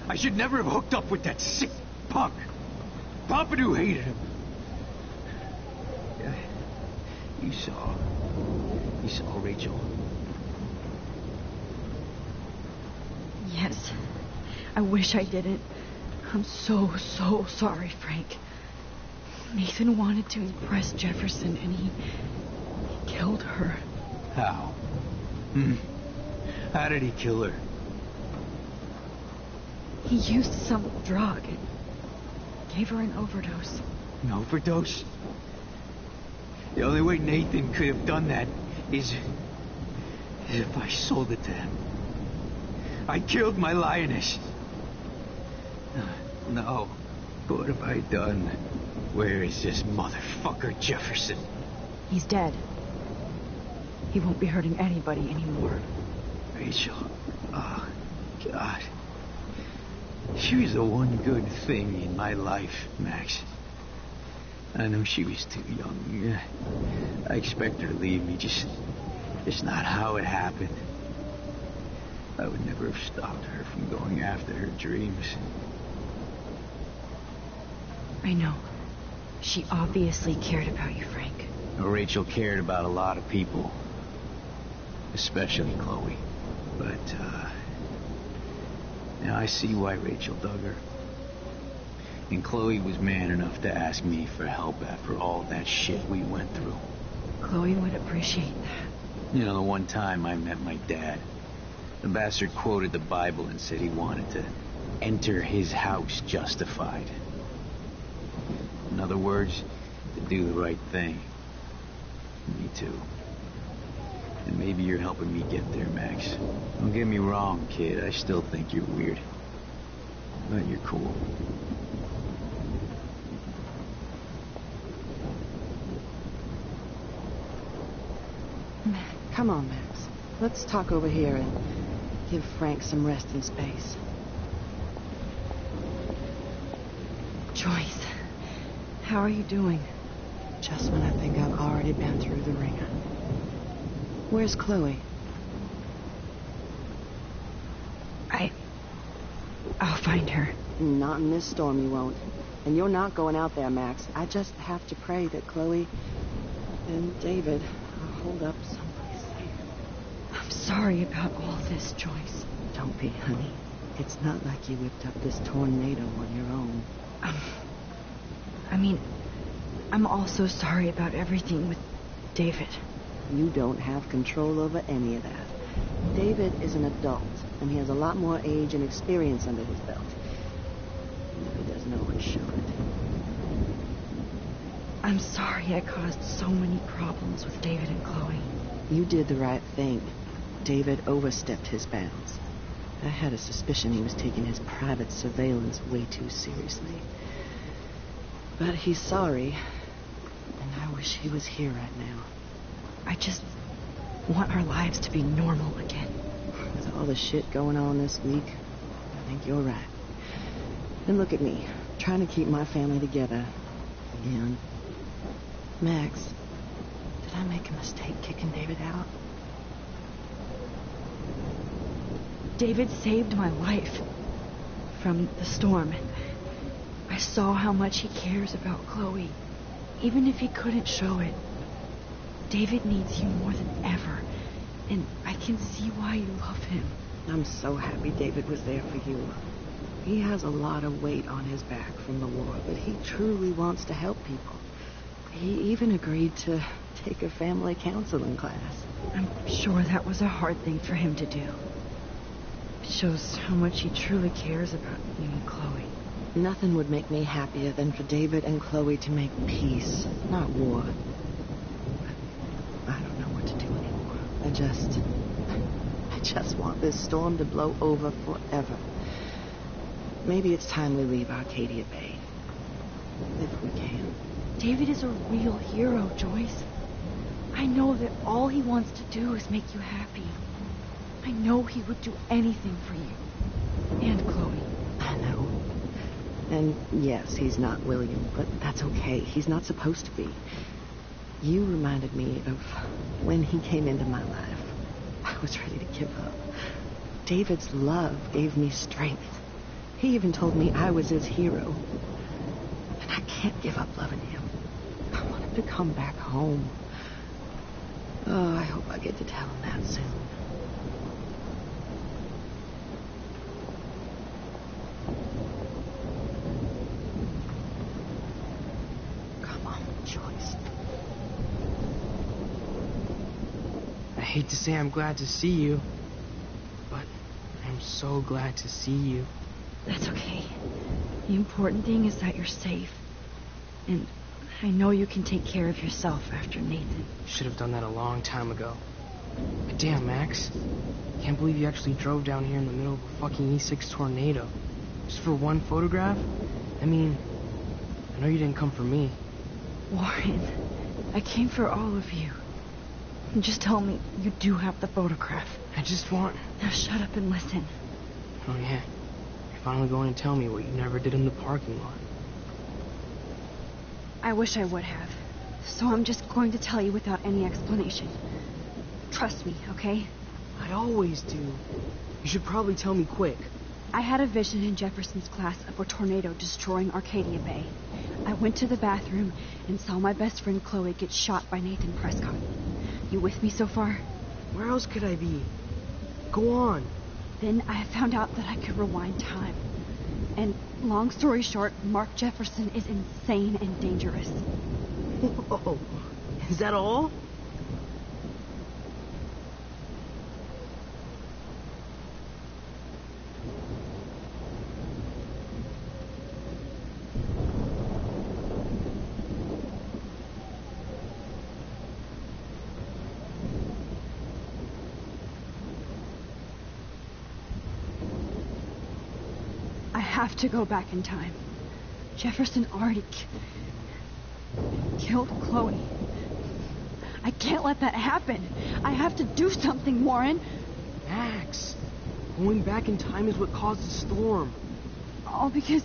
I should never have hooked up with that sick punk. Pompidou hated him. You saw Rachel. Yes. I wish I didn't. I'm so sorry, Frank. Nathan wanted to impress Jefferson, and he killed her. How? How did he kill her? He used some drug and gave her an overdose. An overdose? The only way Nathan could have done that is if I sold it to him. I killed my lioness. No. What have I done? Where is this motherfucker Jefferson? He's dead. He won't be hurting anybody anymore. Rachel. Oh, God. She was the one good thing in my life, Max. I know she was too young. I expect her to leave me, just not how it happened. I would never have stopped her from going after her dreams. I know. She obviously cared about you, Frank. Well, Rachel cared about a lot of people. Especially Chloe. But, now I see why Rachel dug her. And Chloe was man enough to ask me for help after all that shit we went through. Chloe would appreciate that. You know, the one time I met my dad, the bastard quoted the Bible and said he wanted to enter his house justified. In other words, to do the right thing. Me too. And maybe you're helping me get there, Max. Don't get me wrong, kid. I still think you're weird. But you're cool. Come on, Max. Let's talk over here and give Frank some rest and space. Joyce, how are you doing? Just when I think I've already been through the ringer. Where's Chloe? I'll find her. Not in this storm, you won't. And you're not going out there, Max. I just have to pray that Chloe and David are holed up someplace safe. I'm sorry about all this, Joyce. Don't be, honey. It's not like you whipped up this tornado on your own. I'm also sorry about everything with David. You don't have control over any of that. David is an adult, and he has a lot more age and experience under his belt. If he doesn't always show it. I'm sorry I caused so many problems with David and Chloe. You did the right thing. David overstepped his bounds. I had a suspicion he was taking his private surveillance way too seriously. But he's sorry, and I wish he was here right now. I just want our lives to be normal again. With all the shit going on this week, I think you're right. And look at me, trying to keep my family together again. Max, did I make a mistake kicking David out? David saved my life from the storm. I saw how much he cares about Chloe, even if he couldn't show it. David needs you more than ever, and I can see why you love him. I'm so happy David was there for you. He has a lot of weight on his back from the war, but he truly wants to help people. He even agreed to take a family counseling class. I'm sure that was a hard thing for him to do. It shows how much he truly cares about you and Chloe. Nothing would make me happier than for David and Chloe to make peace, not war. But I don't know what to do anymore. I just want this storm to blow over forever. Maybe it's time we leave Arcadia Bay. If we can. David is a real hero, Joyce. I know that all he wants to do is make you happy. I know he would do anything for you. And Chloe. I know. And yes, he's not William, but that's okay. He's not supposed to be. You reminded me of when he came into my life. I was ready to give up. David's love gave me strength. He even told me I was his hero. And I can't give up loving him. I want him to come back home. Oh, I hope I get to tell him that soon. I hate to say I'm glad to see you, but I'm so glad to see you. That's okay. The important thing is that you're safe. And I know you can take care of yourself after Nathan. Should have done that a long time ago. But damn, Max. Can't believe you actually drove down here in the middle of a fucking E6 tornado. Just for one photograph? I mean, I know you didn't come for me. Warren, I came for all of you. Just tell me you do have the photograph. I just want... Now shut up and listen. Oh, yeah. You're finally going to tell me what you never did in the parking lot. I wish I would have. So I'm just going to tell you without any explanation. Trust me, okay? I always do. You should probably tell me quick. I had a vision in Jefferson's class of a tornado destroying Arcadia Bay. I went to the bathroom and saw my best friend Chloe get shot by Nathan Prescott. You with me so far? Where else could I be? Go on. Then I found out that I could rewind time. And long story short, Mark Jefferson is insane and dangerous. Whoa. Is that all? I have to go back in time. Jefferson already killed Chloe. I can't let that happen. I have to do something, Warren. Max, going back in time is what caused the storm. All because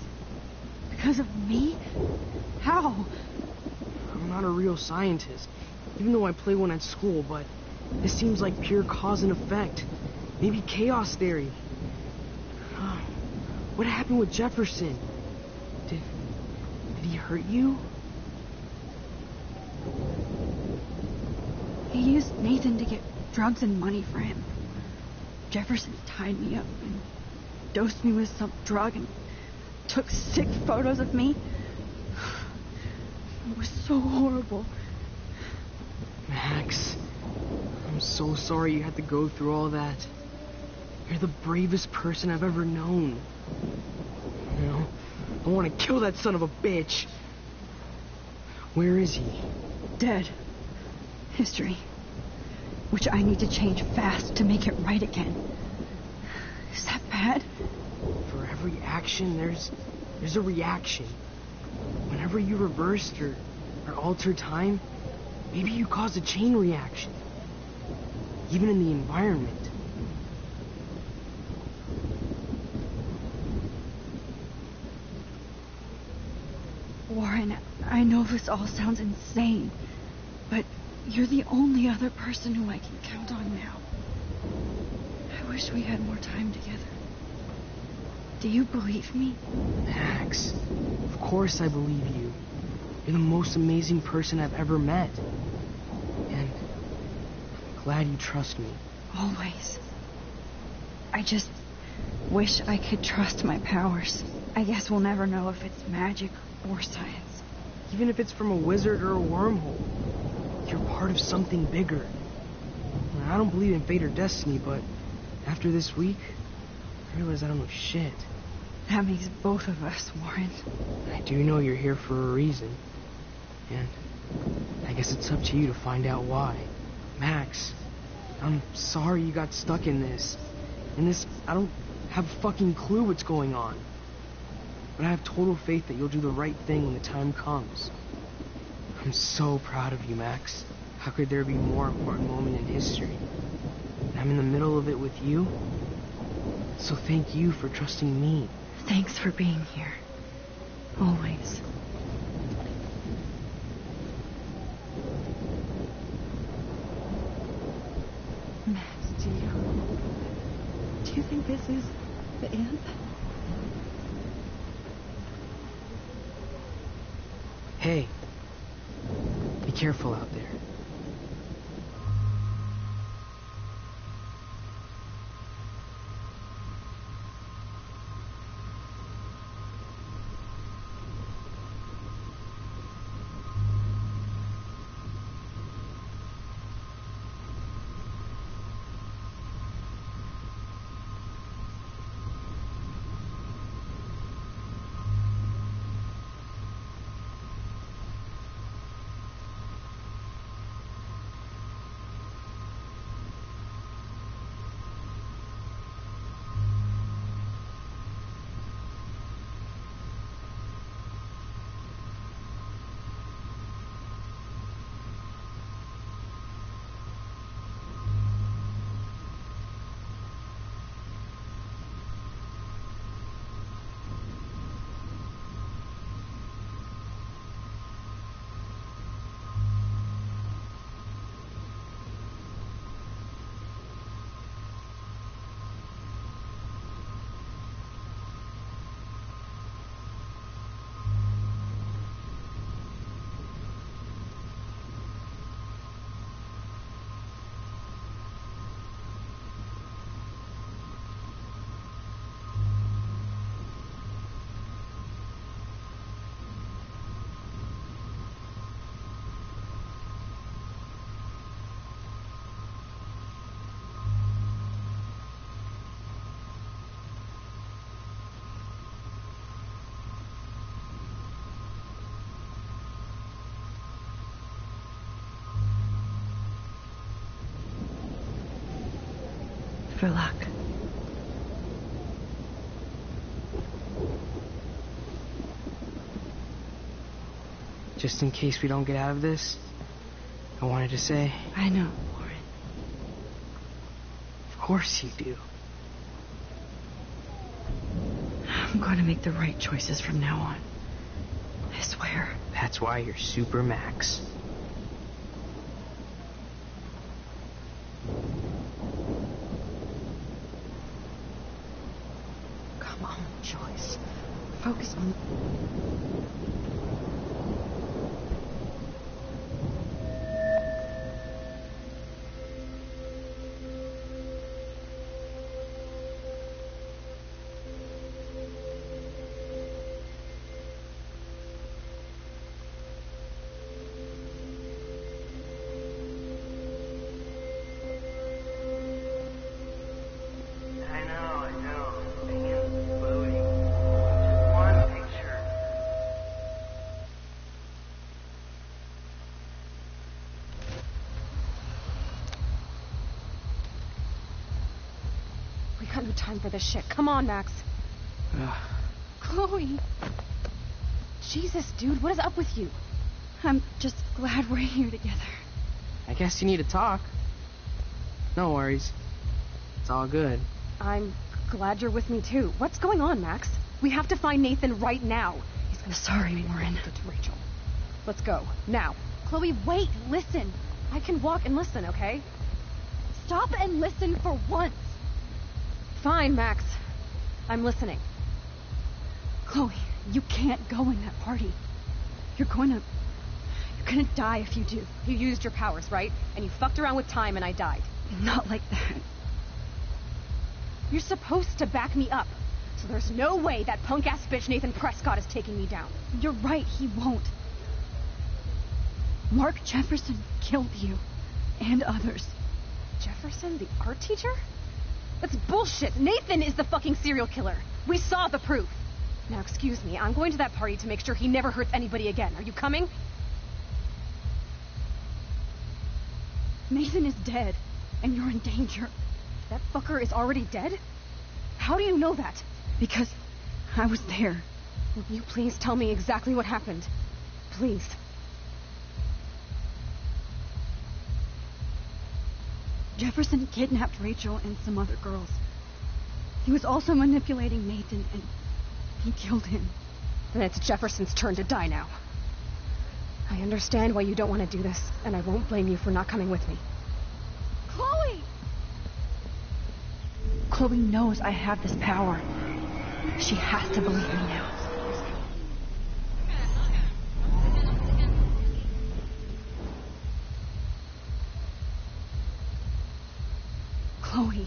of me? How? I'm not a real scientist, even though I play one at school, but this seems like pure cause and effect. Maybe chaos theory. What happened with Jefferson? Did he hurt you? He used Nathan to get drugs and money for him. Jefferson tied me up and dosed me with some drug and took sick photos of me. It was so horrible. Max, I'm so sorry you had to go through all that. You're the bravest person I've ever known. You know, I want to kill that son of a bitch. Where is he? Dead. History. Which I need to change fast to make it right again. Is that bad? For every action, there's a reaction. Whenever you reversed or altered time, maybe you caused a chain reaction. Even in the environment. Warren, I know this all sounds insane, but you're the only other person who I can count on now. I wish we had more time together. Do you believe me? Max, of course I believe you. You're the most amazing person I've ever met. And I'm glad you trust me. Always. I just wish I could trust my powers. I guess we'll never know if it's magic or science. Even if it's from a wizard or a wormhole, you're part of something bigger. I don't believe in fate or destiny, but after this week, I realize I don't know shit. That makes both of us, Warren. I do know you're here for a reason. And I guess it's up to you to find out why. Max, I'm sorry you got stuck in this. I don't have a fucking clue what's going on. But I have total faith that you'll do the right thing when the time comes. I'm so proud of you, Max. How could there be a more important moment in history? I'm in the middle of it with you. So thank you for trusting me. Thanks for being here. Always. Max, do you think this is the end? Hey, be careful out there. For luck. Just in case we don't get out of this, I wanted to say... I know, Lauren. Of course you do. I'm going to make the right choices from now on. I swear. That's why you're Super Max. Come on, Joyce. Focus on... We got no time for this shit. Come on, Max. Chloe. Jesus, dude, what is up with you? I'm just glad we're here together. I guess you need to talk. No worries. It's all good. I'm glad you're with me, too. What's going on, Max? We have to find Nathan right now. He's gonna Sorry, Lauren. get to Rachel. Let's go. Now. Chloe, wait. Listen. I can walk and listen, okay? Stop and listen for once. Fine, Max. I'm listening. Chloe, you can't go in that party. You're gonna die if you do. You used your powers, right? And you fucked around with time and I died. Not like that. You're supposed to back me up. So there's no way that punk-ass bitch Nathan Prescott is taking me down. You're right, he won't. Mark Jefferson killed you. And others. Jefferson, the art teacher? That's bullshit. Nathan is the fucking serial killer. We saw the proof. Now, excuse me, I'm going to that party to make sure he never hurts anybody again. Are you coming? Nathan is dead, and you're in danger. That fucker is already dead? How do you know that? Because I was there. Will you please tell me exactly what happened? Please. Jefferson kidnapped Rachel and some other girls. He was also manipulating Nathan, and he killed him. Then it's Jefferson's turn to die now. I understand why you don't want to do this, and I won't blame you for not coming with me. Chloe! Chloe knows I have this power. She has to believe me now. Chloe,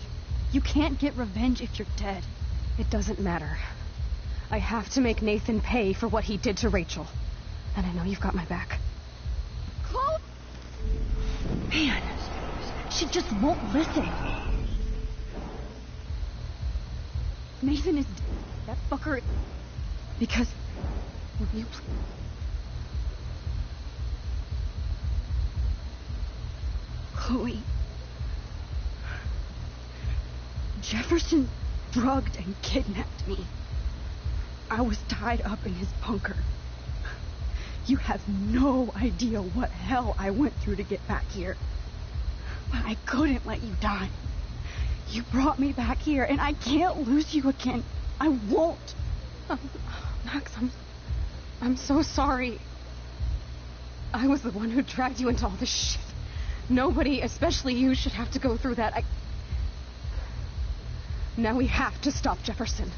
you can't get revenge if you're dead. It doesn't matter. I have to make Nathan pay for what he did to Rachel. And I know you've got my back. Chloe! Man, she just won't listen. Nathan is... That fucker... Because... Will you Chloe... Jefferson drugged and kidnapped me. I was tied up in his bunker. You have no idea what hell I went through to get back here. But I couldn't let you die. You brought me back here, and I can't lose you again. I won't. Max, I'm so sorry. I was the one who dragged you into all this shit. Nobody, especially you, should have to go through that. Now we have to stop Jefferson.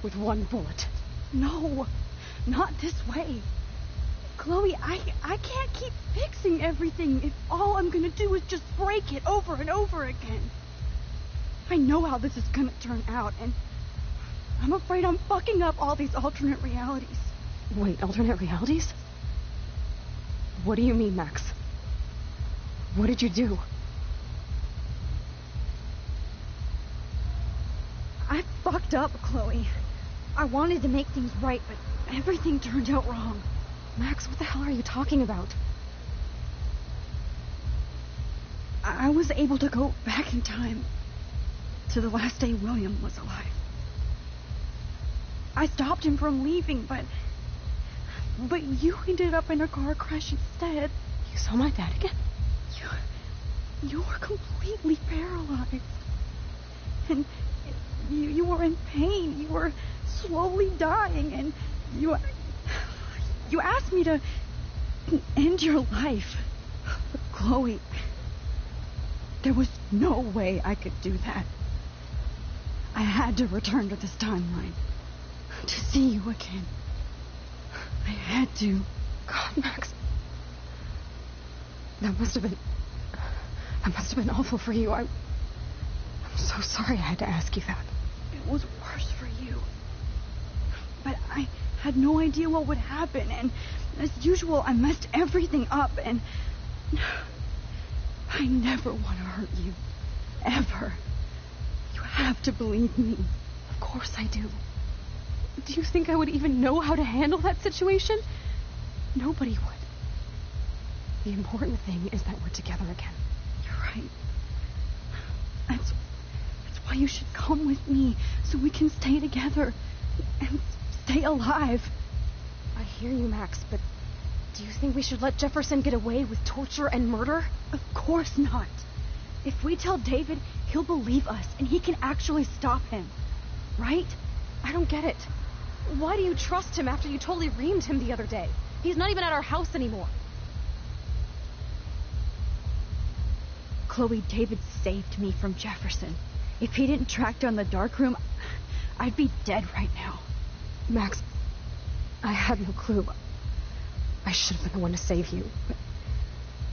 With one bullet. No, not this way. Chloe, I can't keep fixing everything if all I'm gonna do is just break it over and over again. I know how this is gonna turn out, and I'm afraid I'm fucking up all these alternate realities. Wait, alternate realities? What do you mean, Max? What did you do? I fucked up, Chloe. I wanted to make things right, but everything turned out wrong. Max, what the hell are you talking about? I was able to go back in time to the last day William was alive. I stopped him from leaving, but But you ended up in a car crash instead. You saw my dad again? You were completely paralyzed. And you were in pain. You were slowly dying, and you asked me to end your life. But Chloe, there was no way I could do that. I had to return to this timeline to see you again. I had to. God, Max. That must have been awful for you. I'm so sorry I had to ask you that. It was worse for you. But I had no idea what would happen, and as usual, I messed everything up, and I never want to hurt you. Ever. You have to believe me. Of course I do. Do you think I would even know how to handle that situation? Nobody would. The important thing is that we're together again. You're right. That's why you should come with me, so we can stay together and stay alive. I hear you, Max, but do you think we should let Jefferson get away with torture and murder? Of course not. If we tell David, he'll believe us, and he can actually stop him. Right? I don't get it. Why do you trust him after you totally reamed him the other day? He's not even at our house anymore. Chloe, David saved me from Jefferson. If he didn't track down the dark room, I'd be dead right now. Max, I had no clue. I should have been the one to save you. But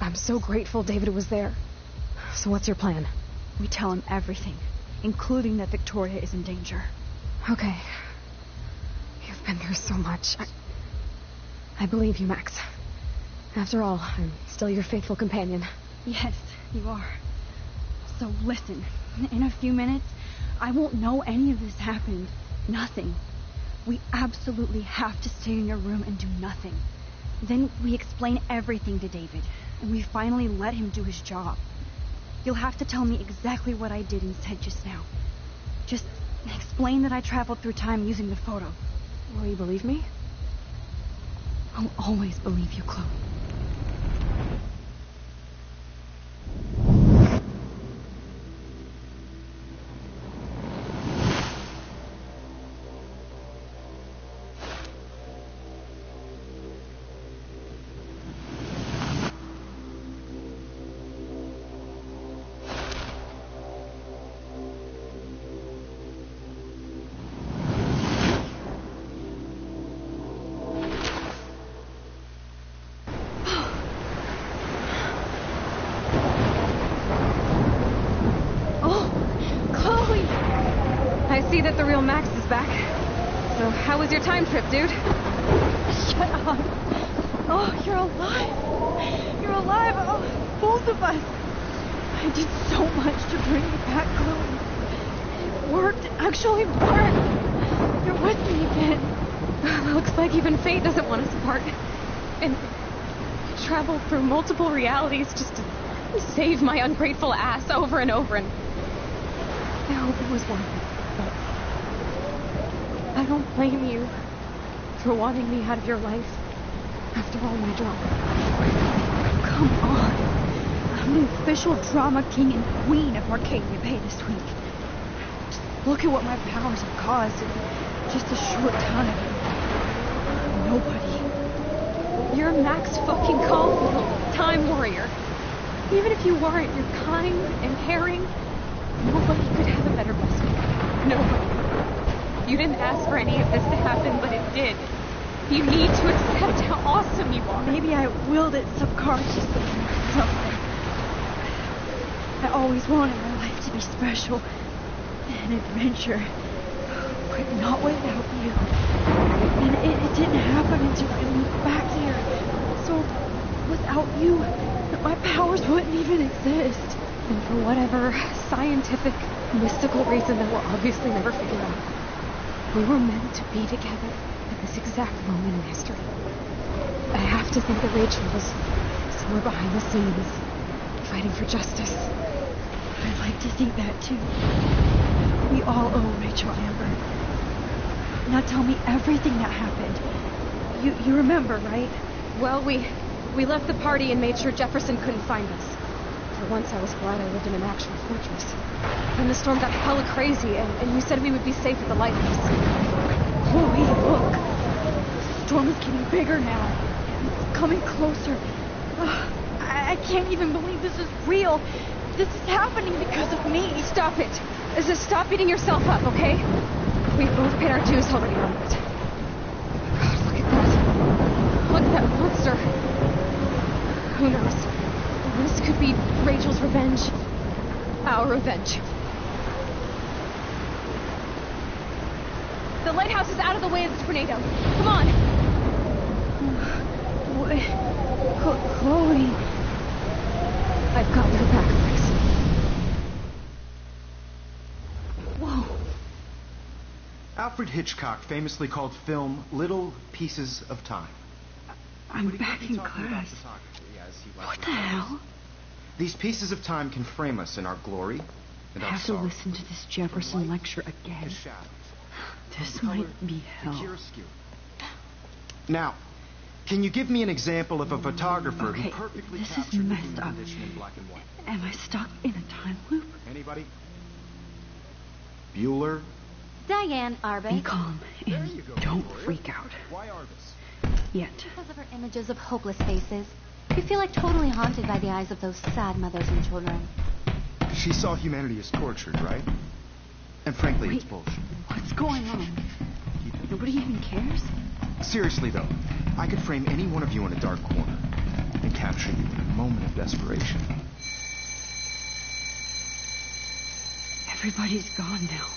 I'm so grateful David was there. So what's your plan? We tell him everything, including that Victoria is in danger. Okay. You've been through so much. I believe you, Max. After all, I'm still your faithful companion. Yes, you are. So listen, in a few minutes, I won't know any of this happened. Nothing. We absolutely have to stay in your room and do nothing. Then we explain everything to David, and we finally let him do his job. You'll have to tell me exactly what I did and said just now. Just explain that I traveled through time using the photo. Will you believe me? I'll always believe you, Chloe. See that the real Max is back. So how was your time trip, dude? Shut up. Oh, you're alive. You're alive. Oh, both of us. I did so much to bring you back, Chloe. It worked. It actually worked. You're with me again. Looks like even fate doesn't want us apart. And travel through multiple realities just to save my ungrateful ass over and over. And I hope it was worth it. But I don't blame you for wanting me out of your life after all my drama. Come on. I'm the official drama king and queen of Arcadia Bay this week. Just look at what my powers have caused in just a short time. Nobody. You're Max fucking Caulfield, Time Warrior. Even if you weren't, you're kind and caring. Nobody could have a better best friend. Nobody. You didn't ask for any of this to happen, but it did. You need to accept how awesome you are. Maybe I willed it subconsciously or something. I always wanted my life to be special. An adventure. But not without you. And it didn't happen until I moved back here. So, without you, my powers wouldn't even exist. And for whatever scientific, mystical reason that we'll obviously never figure out, we were meant to be together at this exact moment in history. I have to think that Rachel was somewhere behind the scenes, fighting for justice. I'd like to think that too. We all owe Rachel Amber. Now tell me everything that happened. You remember, right? Well, we left the party and made sure Jefferson couldn't find us. For once, I was glad I lived in an actual fortress. Then the storm got hella crazy, and you said we would be safe at the lighthouse. Chloe, look. The storm is getting bigger now. It's coming closer. I can't even believe this is real. This is happening because of me. Stop it. Just stop beating yourself up, okay? We've both paid our dues already on it. God, look at that. Look at that monster. Who knows? This could be Rachel's revenge. Our revenge. The lighthouse is out of the way of the tornado. Come on. Chloe. I've got your back, Max. Whoa. Alfred Hitchcock famously called film little pieces of time. I'm back in class. What the hell? These pieces of time can frame us in our glory and I our have to sorrow. listen to this Jefferson lecture again. This might be hell. Now, can you give me an example of a photographer Okay, who perfectly this is captured messed human up. condition in black and white? Am I stuck in a time loop? Anybody? Bueller? Diane Arbus. Be calm and don't freak out. Why Arbus? Yet. Because of her images of hopeless faces. You feel like totally haunted by the eyes of those sad mothers and children. She saw humanity as tortured, right? And frankly, it's bullshit. What's going on? Nobody even cares? Seriously, though, I could frame any one of you in a dark corner and capture you in a moment of desperation. Everybody's gone now.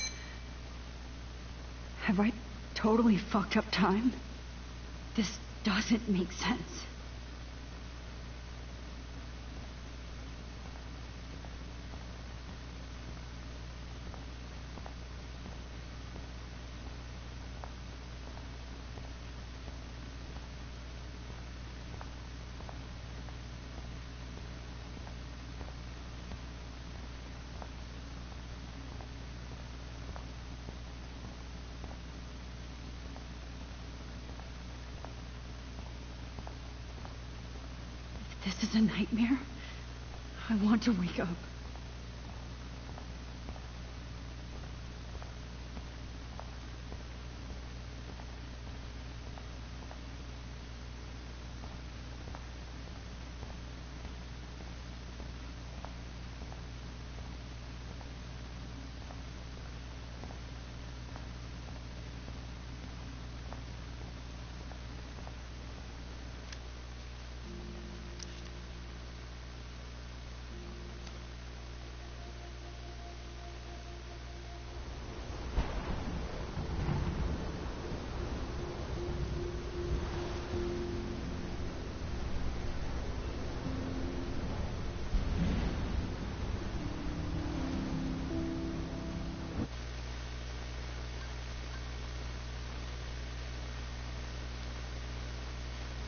Have I totally fucked up time? This doesn't make sense. This is a nightmare. I want to wake up.